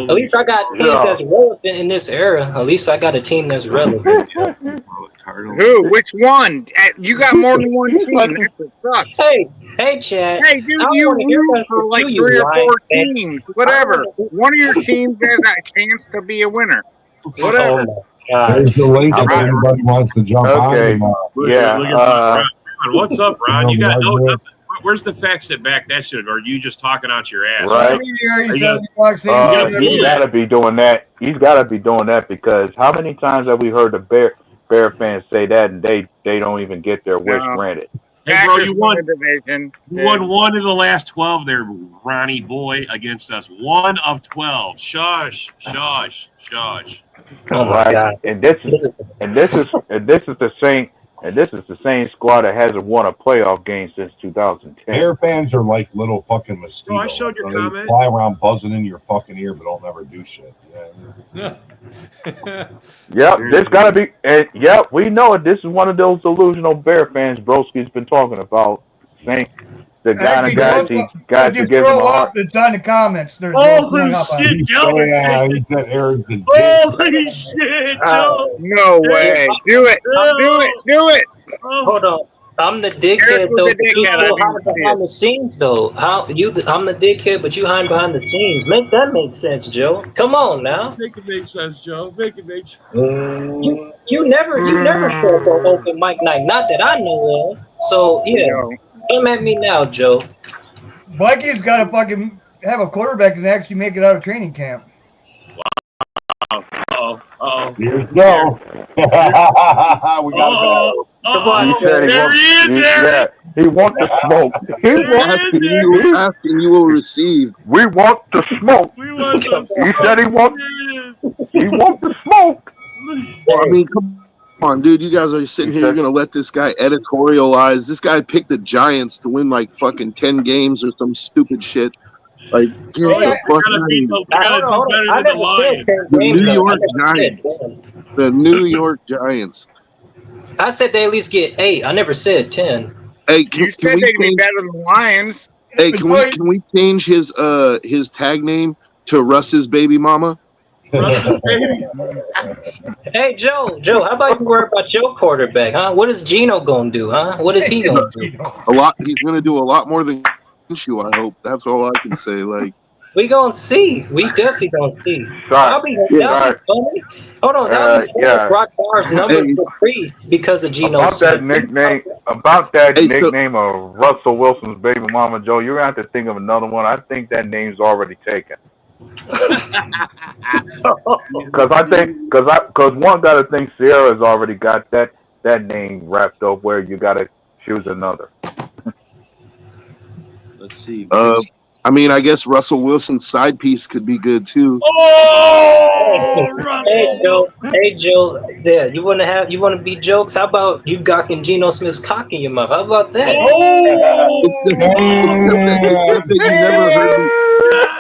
At least I got teams that's relevant in this era. At least I got a team that's relevant. Who? Which one? You got more than one team. That sucks. Hey, Chad. Hey, dude, you root for like 3 or 4 teams. Whatever. One of your teams has a chance to be a winner. Whatever. There's the link if anybody wants to jump on. What's up, Ron? You got nothing. Where's the facts that back that shit? Or are you just talking out your ass? Right. He's got to be doing that. He's got to be doing that because how many times have we heard the Bear fans say that and they don't even get their wish granted? Hey, bro, you won division. You won 1 of the last 12 there, Ronnie boy, against us. 1 of 12. Shush. Oh my God. And this is the same squad that hasn't won a playoff game since 2010. Bear fans are like little fucking mosquitoes. Oh, I showed your comment. They fly around buzzing in your fucking ear, but don't never do shit. Yep, this gotta be. Yep, we know it. This is one of those delusional Bear fans Broski's been talking about. Saying the guy who gives him a heart. It's on the comments. Holy shit, Joe! He said Eric's the holy shit, Joe! No way! Do it! Do it! Hold on. I'm the dickhead though. You still hide behind the scenes though. I'm the dickhead, but you hide behind the scenes. Make that make sense, Joe. Come on now. Make it make sense, Joe. Make it make sense. You never show up on open mic night. Not that I know of. So yeah, come at me now, Joe. Vikings got to fucking have a quarterback and actually make it out of training camp. Here we go. We got to go. Come on, there he is, Eric. He wants the smoke. Asking you will receive. We want the smoke. We want the smoke. He said he wants the smoke. Well, I mean, come on, dude. You guys are sitting here. You're going to let this guy editorialize. This guy picked the Giants to win like fucking 10 games or some stupid shit. Like, we gotta do better than the Lions. The New York Giants. I said they at least get 8. I never said 10. Hey, you said they'd be better than the Lions. Hey, can we change his tag name to Russ's baby mama? Russ's baby. Hey, Joe, how about you worry about your quarterback, huh? What is Gino gonna do, huh? What is he gonna do? He's gonna do a lot more than you. I hope. That's all I can say. Like. We gonna see. We definitely gonna see. That'll be funny. Hold on, that'll be funny. Brock Bars numbers increased because of Geno. About that nickname of Russell Wilson's baby mama, Joe, you're gonna have to think of another one. I think that name's already taken. Because one gotta think Sierra's already got that name wrapped up where you gotta choose another. Let's see. I mean, I guess Russell Wilson's side piece could be good too. Hey Joe. Yeah, you want to be jokes? How about you gawking Geno Smith's cock in your mouth? How about that?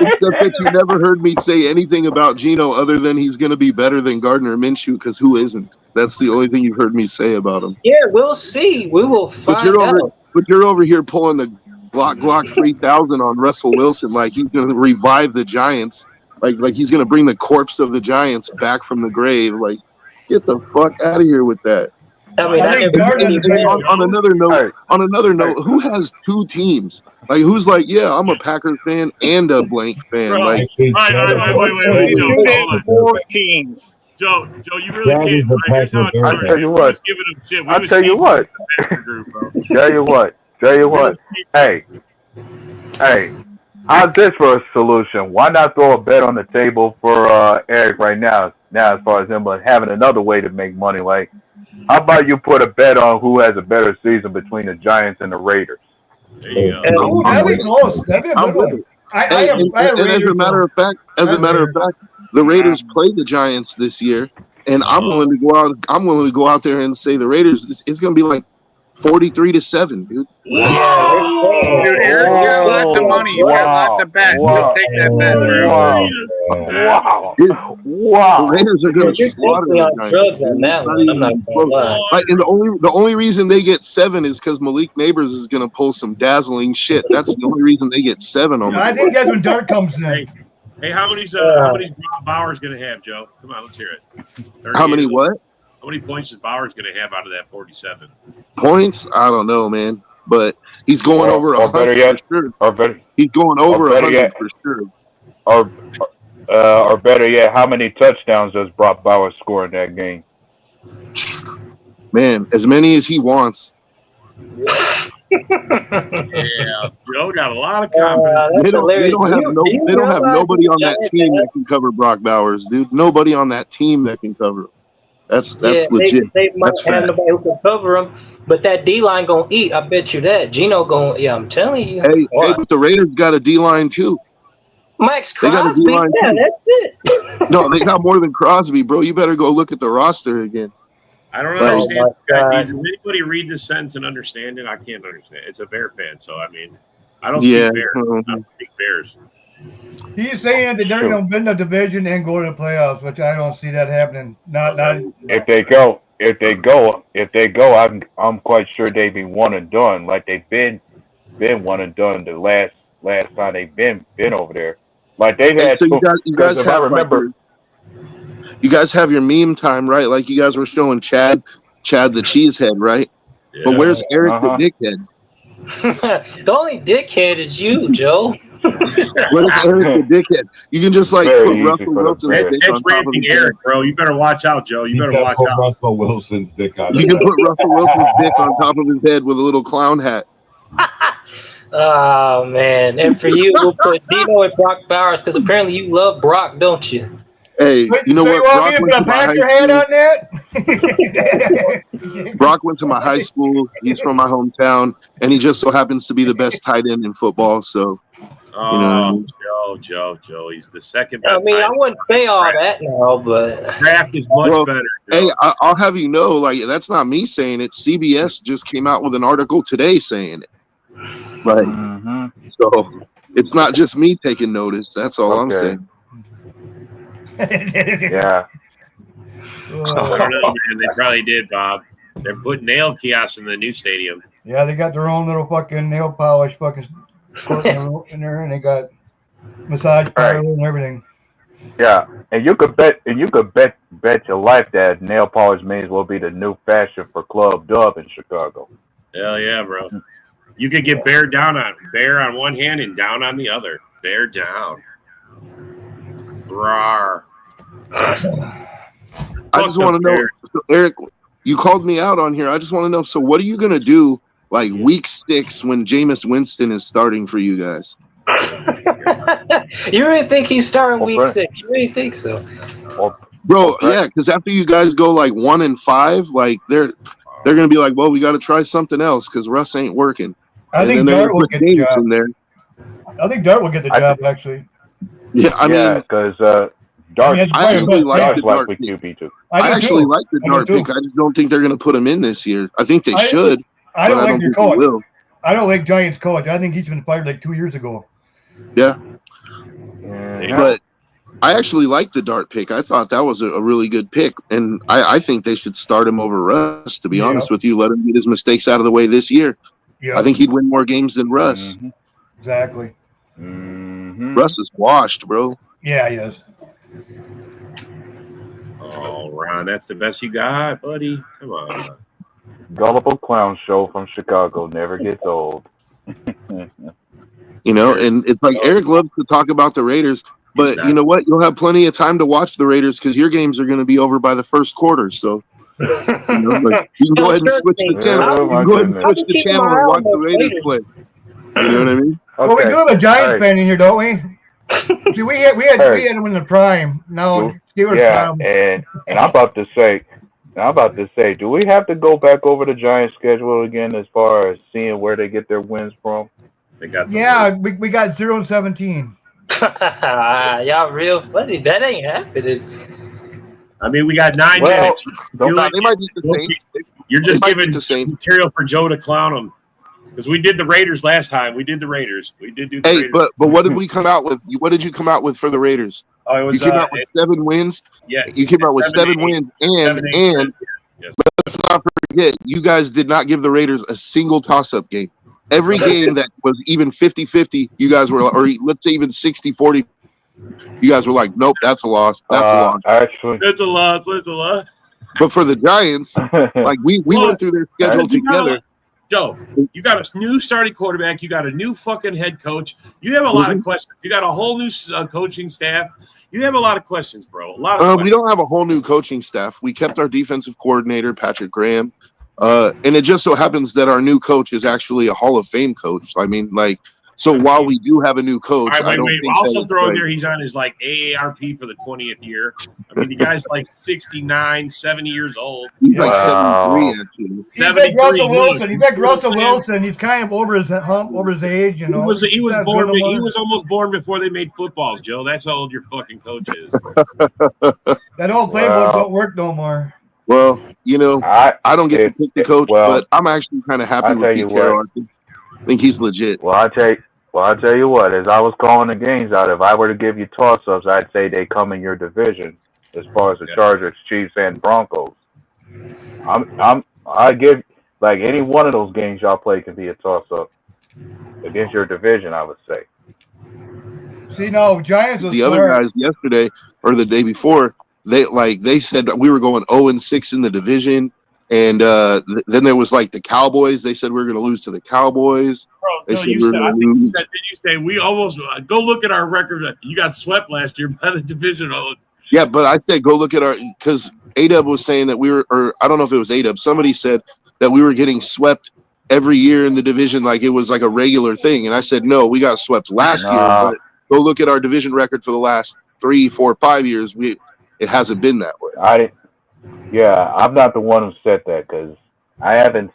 Except that you never heard me say anything about Geno other than he's going to be better than Gardner Minshew, because who isn't? That's the only thing you've heard me say about him. Yeah, we'll see. We will find out. But you're over here pulling the Glock 3000 on Russell Wilson like he's going to revive the Giants. Like he's going to bring the corpse of the Giants back from the grave. Like, get the fuck out of here with that. I mean, on another note, who has 2 teams? Like, who's like, yeah, I'm a Packers fan and a blank fan. Bro, like, wait, Joe, hold on. 4 teams. Joe, you really can't. Right, I'll tell you what. Tell you what. Hey, how's this for a solution? Why not throw a bet on the table for Eric right now? Now, as far as him having another way to make money, like, how about you put a bet on who has a better season between the Giants and the Raiders? There you go. Ooh, that'd be close. That'd be a I'm good with one. it. I Hey, have and as Raiders, a matter though. of fact, the Raiders played the Giants this year, and I'm willing to go out. I'm willing to go out there and say the Raiders. It's going to be like 43-7, dude. Dude, Eric got lots of money. You got lots of bets. Just take that bet, bro. The Raiders are going to You're slaughter definitely the on Giants. drugs on dude. that It's not one. I'm even not gonna close. lie. Like, and the only reason they get 7 is because Malik Neighbors is going to pull some dazzling shit. That's the only reason they get 7 on the I think that's when Dart comes in. Hey, how many's Bauer's going to have, Joe? Come on, let's hear it. How many what? How many points is Bauer's going to have out of that 47? Points? I don't know, man. But he's going over 100 better yet, for sure. or better, He's going over better 100 yet. for sure. Or better yet, how many touchdowns does Brock Bowers score in that game? Man, as many as he wants. Yeah, Joe got a lot of confidence. They don't have nobody on that team that can cover Brock Bowers, dude. Nobody on that team that can cover him. That's legit. They might That's have fact. nobody who can cover him, but that D line gonna eat. I bet you that. Gino gonna. Yeah, I'm telling you. Hey, but the Raiders got a D line too. Max They got a Crosby. D-line Yeah, too. that's it. No, they got more than Crosby, bro. You better go look at the roster again. I don't Like- understand. Oh my God. Does anybody read this sentence and understand it? I can't understand. It's a Bear fan, so I mean, I don't Yeah. speak Bears. I don't speak Bears. He's saying that they're going to win the division and go to the playoffs, which I don't see that happening. Not. If they go, I'm quite sure they be one and done, like they've been one and done the last time they've been over there. Like they've Hey, had. so you guys if I have remember. you guys have your meme time, right? Like you guys were showing Chad the cheesehead, right? Yeah. But where's Eric the dickhead? The only dickhead is you, Joe. Where's Eric the dickhead? You can just like Very put easy Russell for the Wilson's Bears. dick That's on top of ranting his head. Eric, bro. You better watch out, Joe. You better watch out. Russell Wilson's dick on You his can put Russell Wilson's dick on top of his head with a little clown hat. Oh man! And for you, we'll put Dino and Brock Bowers because apparently you love Brock, don't you? Hey, you know so what? you want Brock me to went put to a my Packer high hat school. on that? Brock went to my high school. He's from my hometown, and he just so happens to be the best tight end in football. So, Oh, you know what I mean? Joe. He's the second best. I mean, I tight end. wouldn't say all that now, but Draft is much Well, better. Joe. Hey, I'll have you know, like that's not me saying it. CBS just came out with an article today saying it. Like, so it's not just me taking notice. That's all I'm saying. Yeah. I don't know, man. They probably did, Bob. They're putting nail kiosks in the new stadium. Yeah, they got their own little fucking nail polish fucking court in there, and they got massage parlor and everything. Yeah, and you could bet your life that nail polish may as well be the new fashion for Club Dub in Chicago. Hell yeah, bro. You could get bear on one hand and down on the other. Bear down. Rawr. I just want to know, so Eric, you called me out on here. I just want to know, so what are you going to do like week 6 when Jameis Winston is starting for you guys? you really think he's starting week 6? You really think so? Bro, yeah, because after you guys go like 1-5, like they're going to be like, well, we got to try something else because Russ ain't working. I And think then they're Dart gonna will put get the Jameis job. in there. I think Dart will get the job, actually. Yeah, I mean, because Dart, I actually like the Dart with pick. QB too. I actually too. like the I do Dart too. pick. I just don't think they're going to put him in this year. I think they should. I don't but like your think they coach. will. I don't like Giants coach. I think he's been fired like 2 years ago. Yeah. But I actually like the Dart pick. I thought that was a really good pick. And I think they should start him over Russ, to be honest with you. Let him get his mistakes out of the way this year. Yeah. I think he'd win more games than Russ. Exactly. Russ is washed, bro. Yeah, he is. Oh, Ron, that's the best you got, buddy. Come on. Gullible clown show from Chicago never gets old. You know, and it's like Eric loves to talk about the Raiders, but you know what? You'll have plenty of time to watch the Raiders because your games are going to be over by the first quarter. So you can go ahead and switch the channel. You can go ahead and switch the channel and watch the Raiders play. You know what I mean? Well, we do have a Giants fan in here, don't we? See, we had him in the prime. Now, and I'm about to say, I'm about to say, do we have to go back over the Giants' schedule again as far as seeing where they get their wins from? They got Yeah, we got 0-17. Y'all real funny. That ain't happening. I mean, we got 9 Well, minutes. don't- No, they might beat the Saints. You're just They might giving beat the Saints. material for Joe to clown them. Because we did the Raiders last time. We did the Raiders. We did do the Hey, Raiders. but what did we come out with? What did you come out with for the Raiders? Oh, it was You came out with 7 wins. yeah. You came out with 7 8. wins, 7, 8, and yes. let's not forget, you guys did not give the Raiders a single toss-up game. Every game that was even 50-50, you guys were, or let's say even 60-40, you guys were like, nope, that's a loss. That's a loss. Actually, That's a loss. That's a loss. But for the Giants, like we went through their schedule together. Joe, you got a new starting quarterback. You got a new fucking head coach. You have a lot of questions. You got a whole new coaching staff. You have a lot of questions, bro. A lot of questions. We don't have a whole new coaching staff. We kept our defensive coordinator, Patrick Graham. And it just so happens that our new coach is actually a Hall of Fame coach. I mean, like, so while we do have a new coach, All right, I don't wait. think Also that throw in it's there, he's on his like AARP for the 20th year. I mean, the guy's like 69, 70 years old. he's like Wow. 73, actually. He's like 73. Russell Wilson. look. He's like You know what Russell I'm saying? Wilson. He's kind of over his hump, over his age. You know, He was He's not born. good no He more. was almost born before they made footballs, Joe. That's how old your fucking coach is. That old playbook Wow. don't work no more. Well, you know, I don't get to pick the coach, well, but I'm actually kind of happy I'll with tell Pete you Carroll. what. I think he's legit. Well, I'll tell you what. As I was calling the games out, if I were to give you toss-ups, I'd say they come in your division. As far as the Chargers, Chiefs, and Broncos, I give like any one of those games y'all play can be a toss-up against your division. I would say. See, no, Giants was The other smart. guys yesterday or the day before, they said that we were going 0-6 in the division, and then there was like the Cowboys. They said we were going to lose to the Cowboys. Bro, They no, said you we were said, I going think to you lose. said, did you say we almost go look at our record? You got swept last year by the division. Yeah, but I said go look at our, because Adub was saying that we were, or I don't know if it was Adub. Somebody said that we were getting swept every year in the division, like it was like a regular thing. And I said no, we got swept last year. But go look at our division record for the last 3, 4, 5 years. It hasn't been that way. I'm not the one who said that because I haven't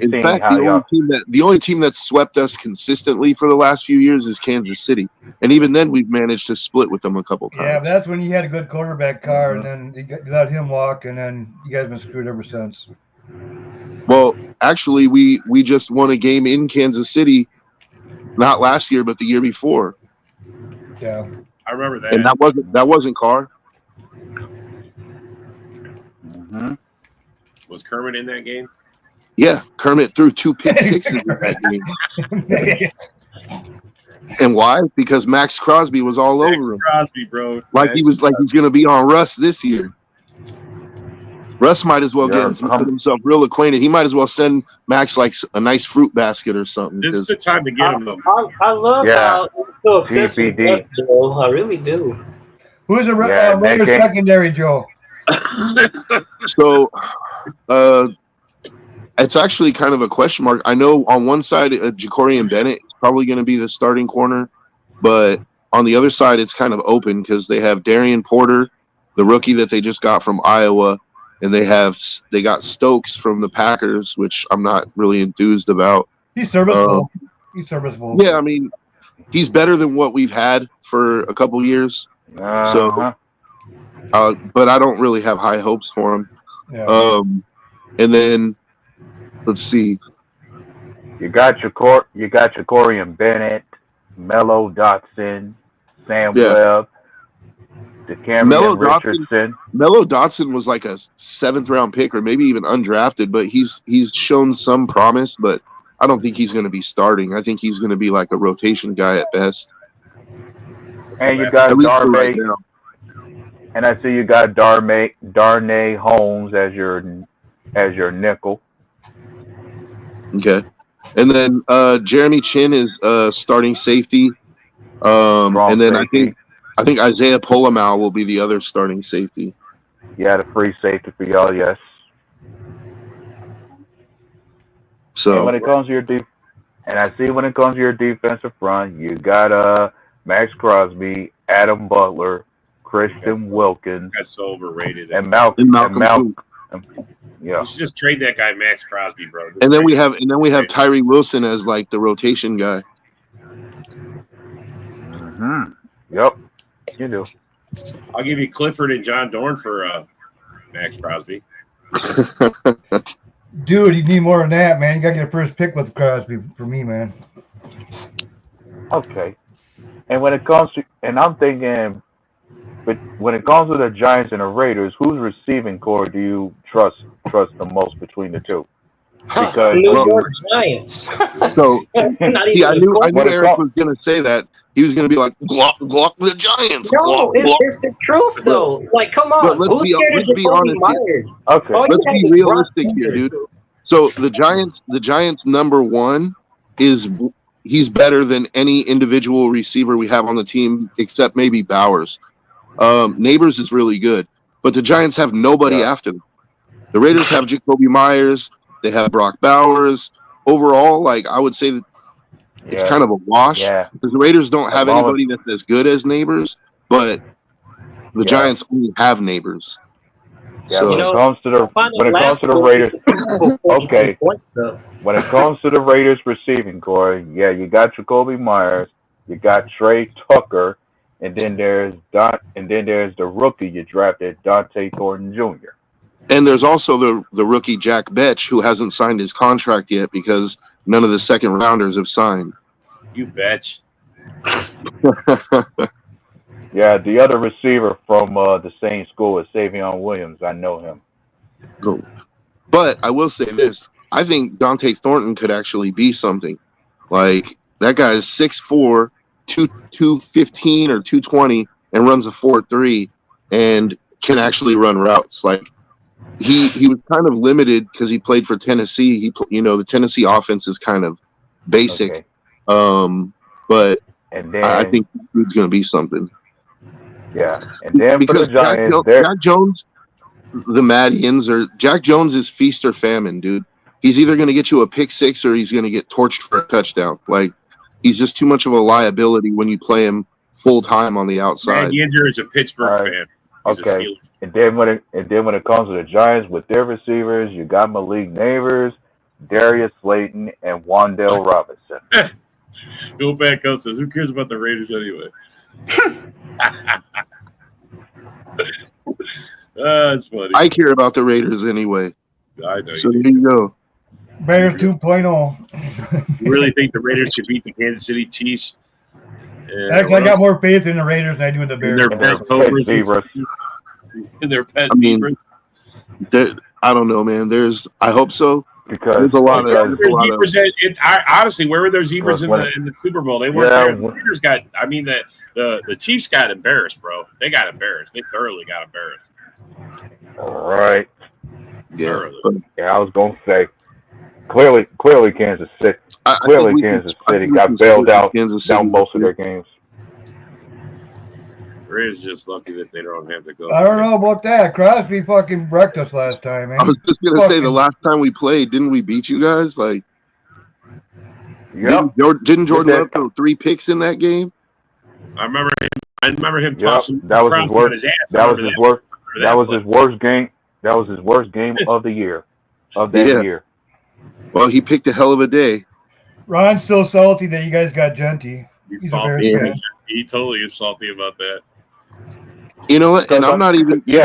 In seen fact, how y'all. the only team that's swept us consistently for the last few years is Kansas City, and even then we've managed to split with them a couple times. Yeah, but that's when you had a good quarterback car, and then you let him walk, and then you guys have been screwed ever since. Well, actually, we just won a game in Kansas City, not last year, but the year before, Yeah. I remember that. and that wasn't Carr. Mhm. Was Kermit in that game? Yeah, Kermit threw 2 pick sixes in that game. And why? Because Max Crosby was all over him. Crosby, bro. Like he's going to be on Russ this year. Russ might as well get himself real acquainted. He might as well send Max like a nice fruit basket or something. This is the time to get him. I love how you're so obsessed with Russ, Joe. I really do. Who's a Yeah, Raiders that game- secondary, Joe? So, it's actually kind of a question mark. I know on one side, Jacorian Bennett is probably going to be the starting corner, but on the other side, it's kind of open because they have Darian Porter, the rookie that they just got from Iowa, and they got Stokes from the Packers, which I'm not really enthused about. He's serviceable. He's serviceable. Yeah, I mean, he's better than what we've had for a couple years. So, but I don't really have high hopes for him. Yeah. And then let's see. You got Jacorian Bennett, Mello Dotson, Sam Webb, DeCamerion Richardson. Mello Dotson was like a 7th round pick or maybe even undrafted, but he's shown some promise, but I don't think he's going to be starting. I think he's going to be like a rotation guy at best. And you got right now. And I see you got Darnay Holmes as your nickel. Okay. And then Jeremy Chin is starting safety. And then safety. I think Isaiah Polamau will be the other starting safety. Yeah, the free safety for y'all, yes. So and when it comes to your defensive front, you got Max Crosby, Adam Butler, Christian Wilkins, That's so overrated. and Malcolm Yeah. You should just trade that guy Max Crosby, bro. Just And then trade we him. have Tyree Wilson as like the rotation guy. Yep. You do. I'll give you Clifford and John Dorn for Max Crosby. Dude, you need more than that, man. You gotta get a first pick with Crosby for me, man. Okay. And when it comes to, and I'm thinking, but when it comes to the Giants and the Raiders, whose receiving core do you trust the most between the two? Because New York Giants. So Not see, even I a knew quarterback. Eric was gonna say that. He was gonna be like, "Glock the Giants." No, Glock, glock. it's the truth though. Like, come But on, who's scared of Jacoby honest. Myers? Okay. All you Let's have be is realistic Brock here, dude. Peters. So the Giants number one is he's better than any individual receiver we have on the team except maybe Bowers. Neighbors is really good, but the Giants have nobody after them. The Raiders have Jacoby Myers. They have Brock Bowers. Overall, like I would say that it's kind of a wash because the Raiders don't have anybody that's as good as Neighbors, but the Giants only have Neighbors. Yeah, so, when it comes to the Raiders, okay. When it comes to the Raiders receiving core, yeah, you got Jacoby Myers, you got Trey Tucker, and then there's the rookie you drafted, Dante Thornton Jr. And there's also the rookie Jack Betch who hasn't signed his contract yet because none of the second rounders have signed. You betch. Yeah, the other receiver from the same school is Savion Williams. I know him. Cool. But I will say this. I think Dante Thornton could actually be something. Like, that guy is 6'4", 215 or 220, and runs a 4.3 and can actually run routes. Like, he was kind of limited because he played for Tennessee. The Tennessee offense is kind of basic. Okay. But and then, I think he's going to be something. Yeah. And then because for the Giants, Jack Jones, the Madians, Jack Jones is feast or famine, dude. He's either going to get you a pick six or he's going to get torched for a touchdown. Like, he's just too much of a liability when you play him full time on the outside. Randy Inger is a Pittsburgh fan. He's okay. And then when it comes to the Giants with their receivers, you got Malik Neighbors, Darius Slayton, and Wan'Dale Robinson. Go back up says, who cares about the Raiders anyway? That's funny. I care about the Raiders anyway. I know. So there you go. Bears 2.0. You really think the Raiders could beat the Kansas City Chiefs? Actually, I got more faith in the Raiders than I do in the Bears. Their pet cobras. And their pet zebras. I don't know, man. I hope so. Because there's a lot of zebras. Honestly, where were there zebras in the Super Bowl? They weren't there. The Raiders got. I mean, the Chiefs got embarrassed, bro. They got embarrassed. They thoroughly got embarrassed. All right. Yeah. I was gonna say clearly Kansas City. Kansas City got bailed out down most of their games. Raiders just lucky that they don't have to go. I don't know about that. Crosby fucking wrecked us last time, man. I was just gonna say the last time we played, didn't we beat you guys? Like, didn't Jordan Love throw 3 picks in that game? I remember him tossing. That was his worst. That was his worst. That was his worst game. That was his worst game of the year. Year. Well, he picked a hell of a day. Ron's still salty that you guys got Genty. He's salty. He totally is salty about that. You know what? And I'm not even. You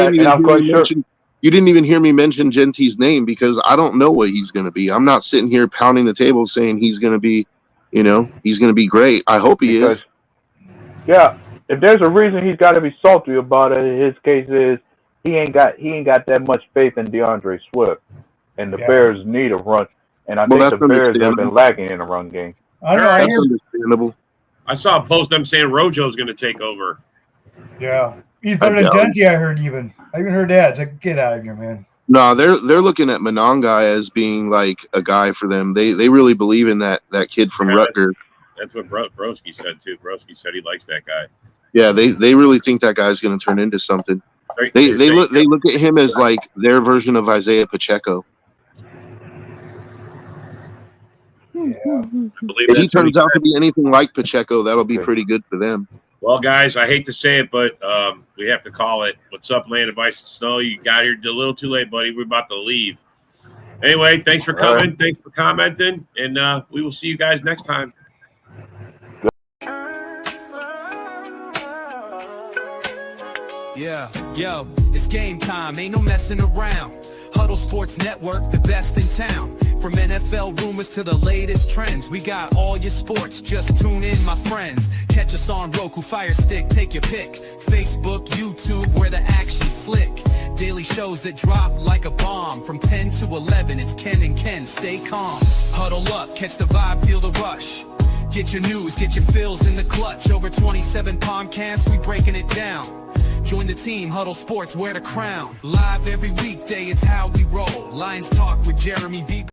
didn't even hear me mention Genty's name because I don't know what he's going to be. I'm not sitting here pounding the table saying he's going to be, he's going to be great. I hope he is. Yeah, if there's a reason he's got to be salty about it, his case is he ain't got that much faith in DeAndre Swift, and the Bears need a run. And I think the Bears have been lacking in the run game. That's understandable. I saw a post them saying Rojo's going to take over. Yeah. He's better than Genty, I heard even. I even heard that. It's like, get out of here, man. No, they're looking at Monongai as being like a guy for them. They really believe in that kid from Rutgers. That's what Broski said too. Broski said he likes that guy. Yeah, they really think that guy's going to turn into something. They look at him as like their version of Isaiah Pacheco. Yeah. If he turns out to be anything like Pacheco, that'll be pretty good for them. Well, guys, I hate to say it, but we have to call it. What's up, Land of Ice and Snow? You got here a little too late, buddy. We're about to leave. Anyway, thanks for coming. Thanks for commenting. And we will see you guys next time. Yeah, yo, it's game time, ain't no messing around. Huddle Sports Network, the best in town. From NFL rumors to the latest trends, we got all your sports, just tune in, my friends. Catch us on Roku, Fire Stick, take your pick. Facebook, YouTube, where the action's slick. Daily shows that drop like a bomb. From 10 to 11, it's Ken and Ken, stay calm. Huddle up, catch the vibe, feel the rush. Get your news, get your fills in the clutch. Over 27 podcasts, we breaking it down. Join the team, Huddle Sports, wear the crown. Live every weekday, it's how we roll. Lions Talk with Jeremy B.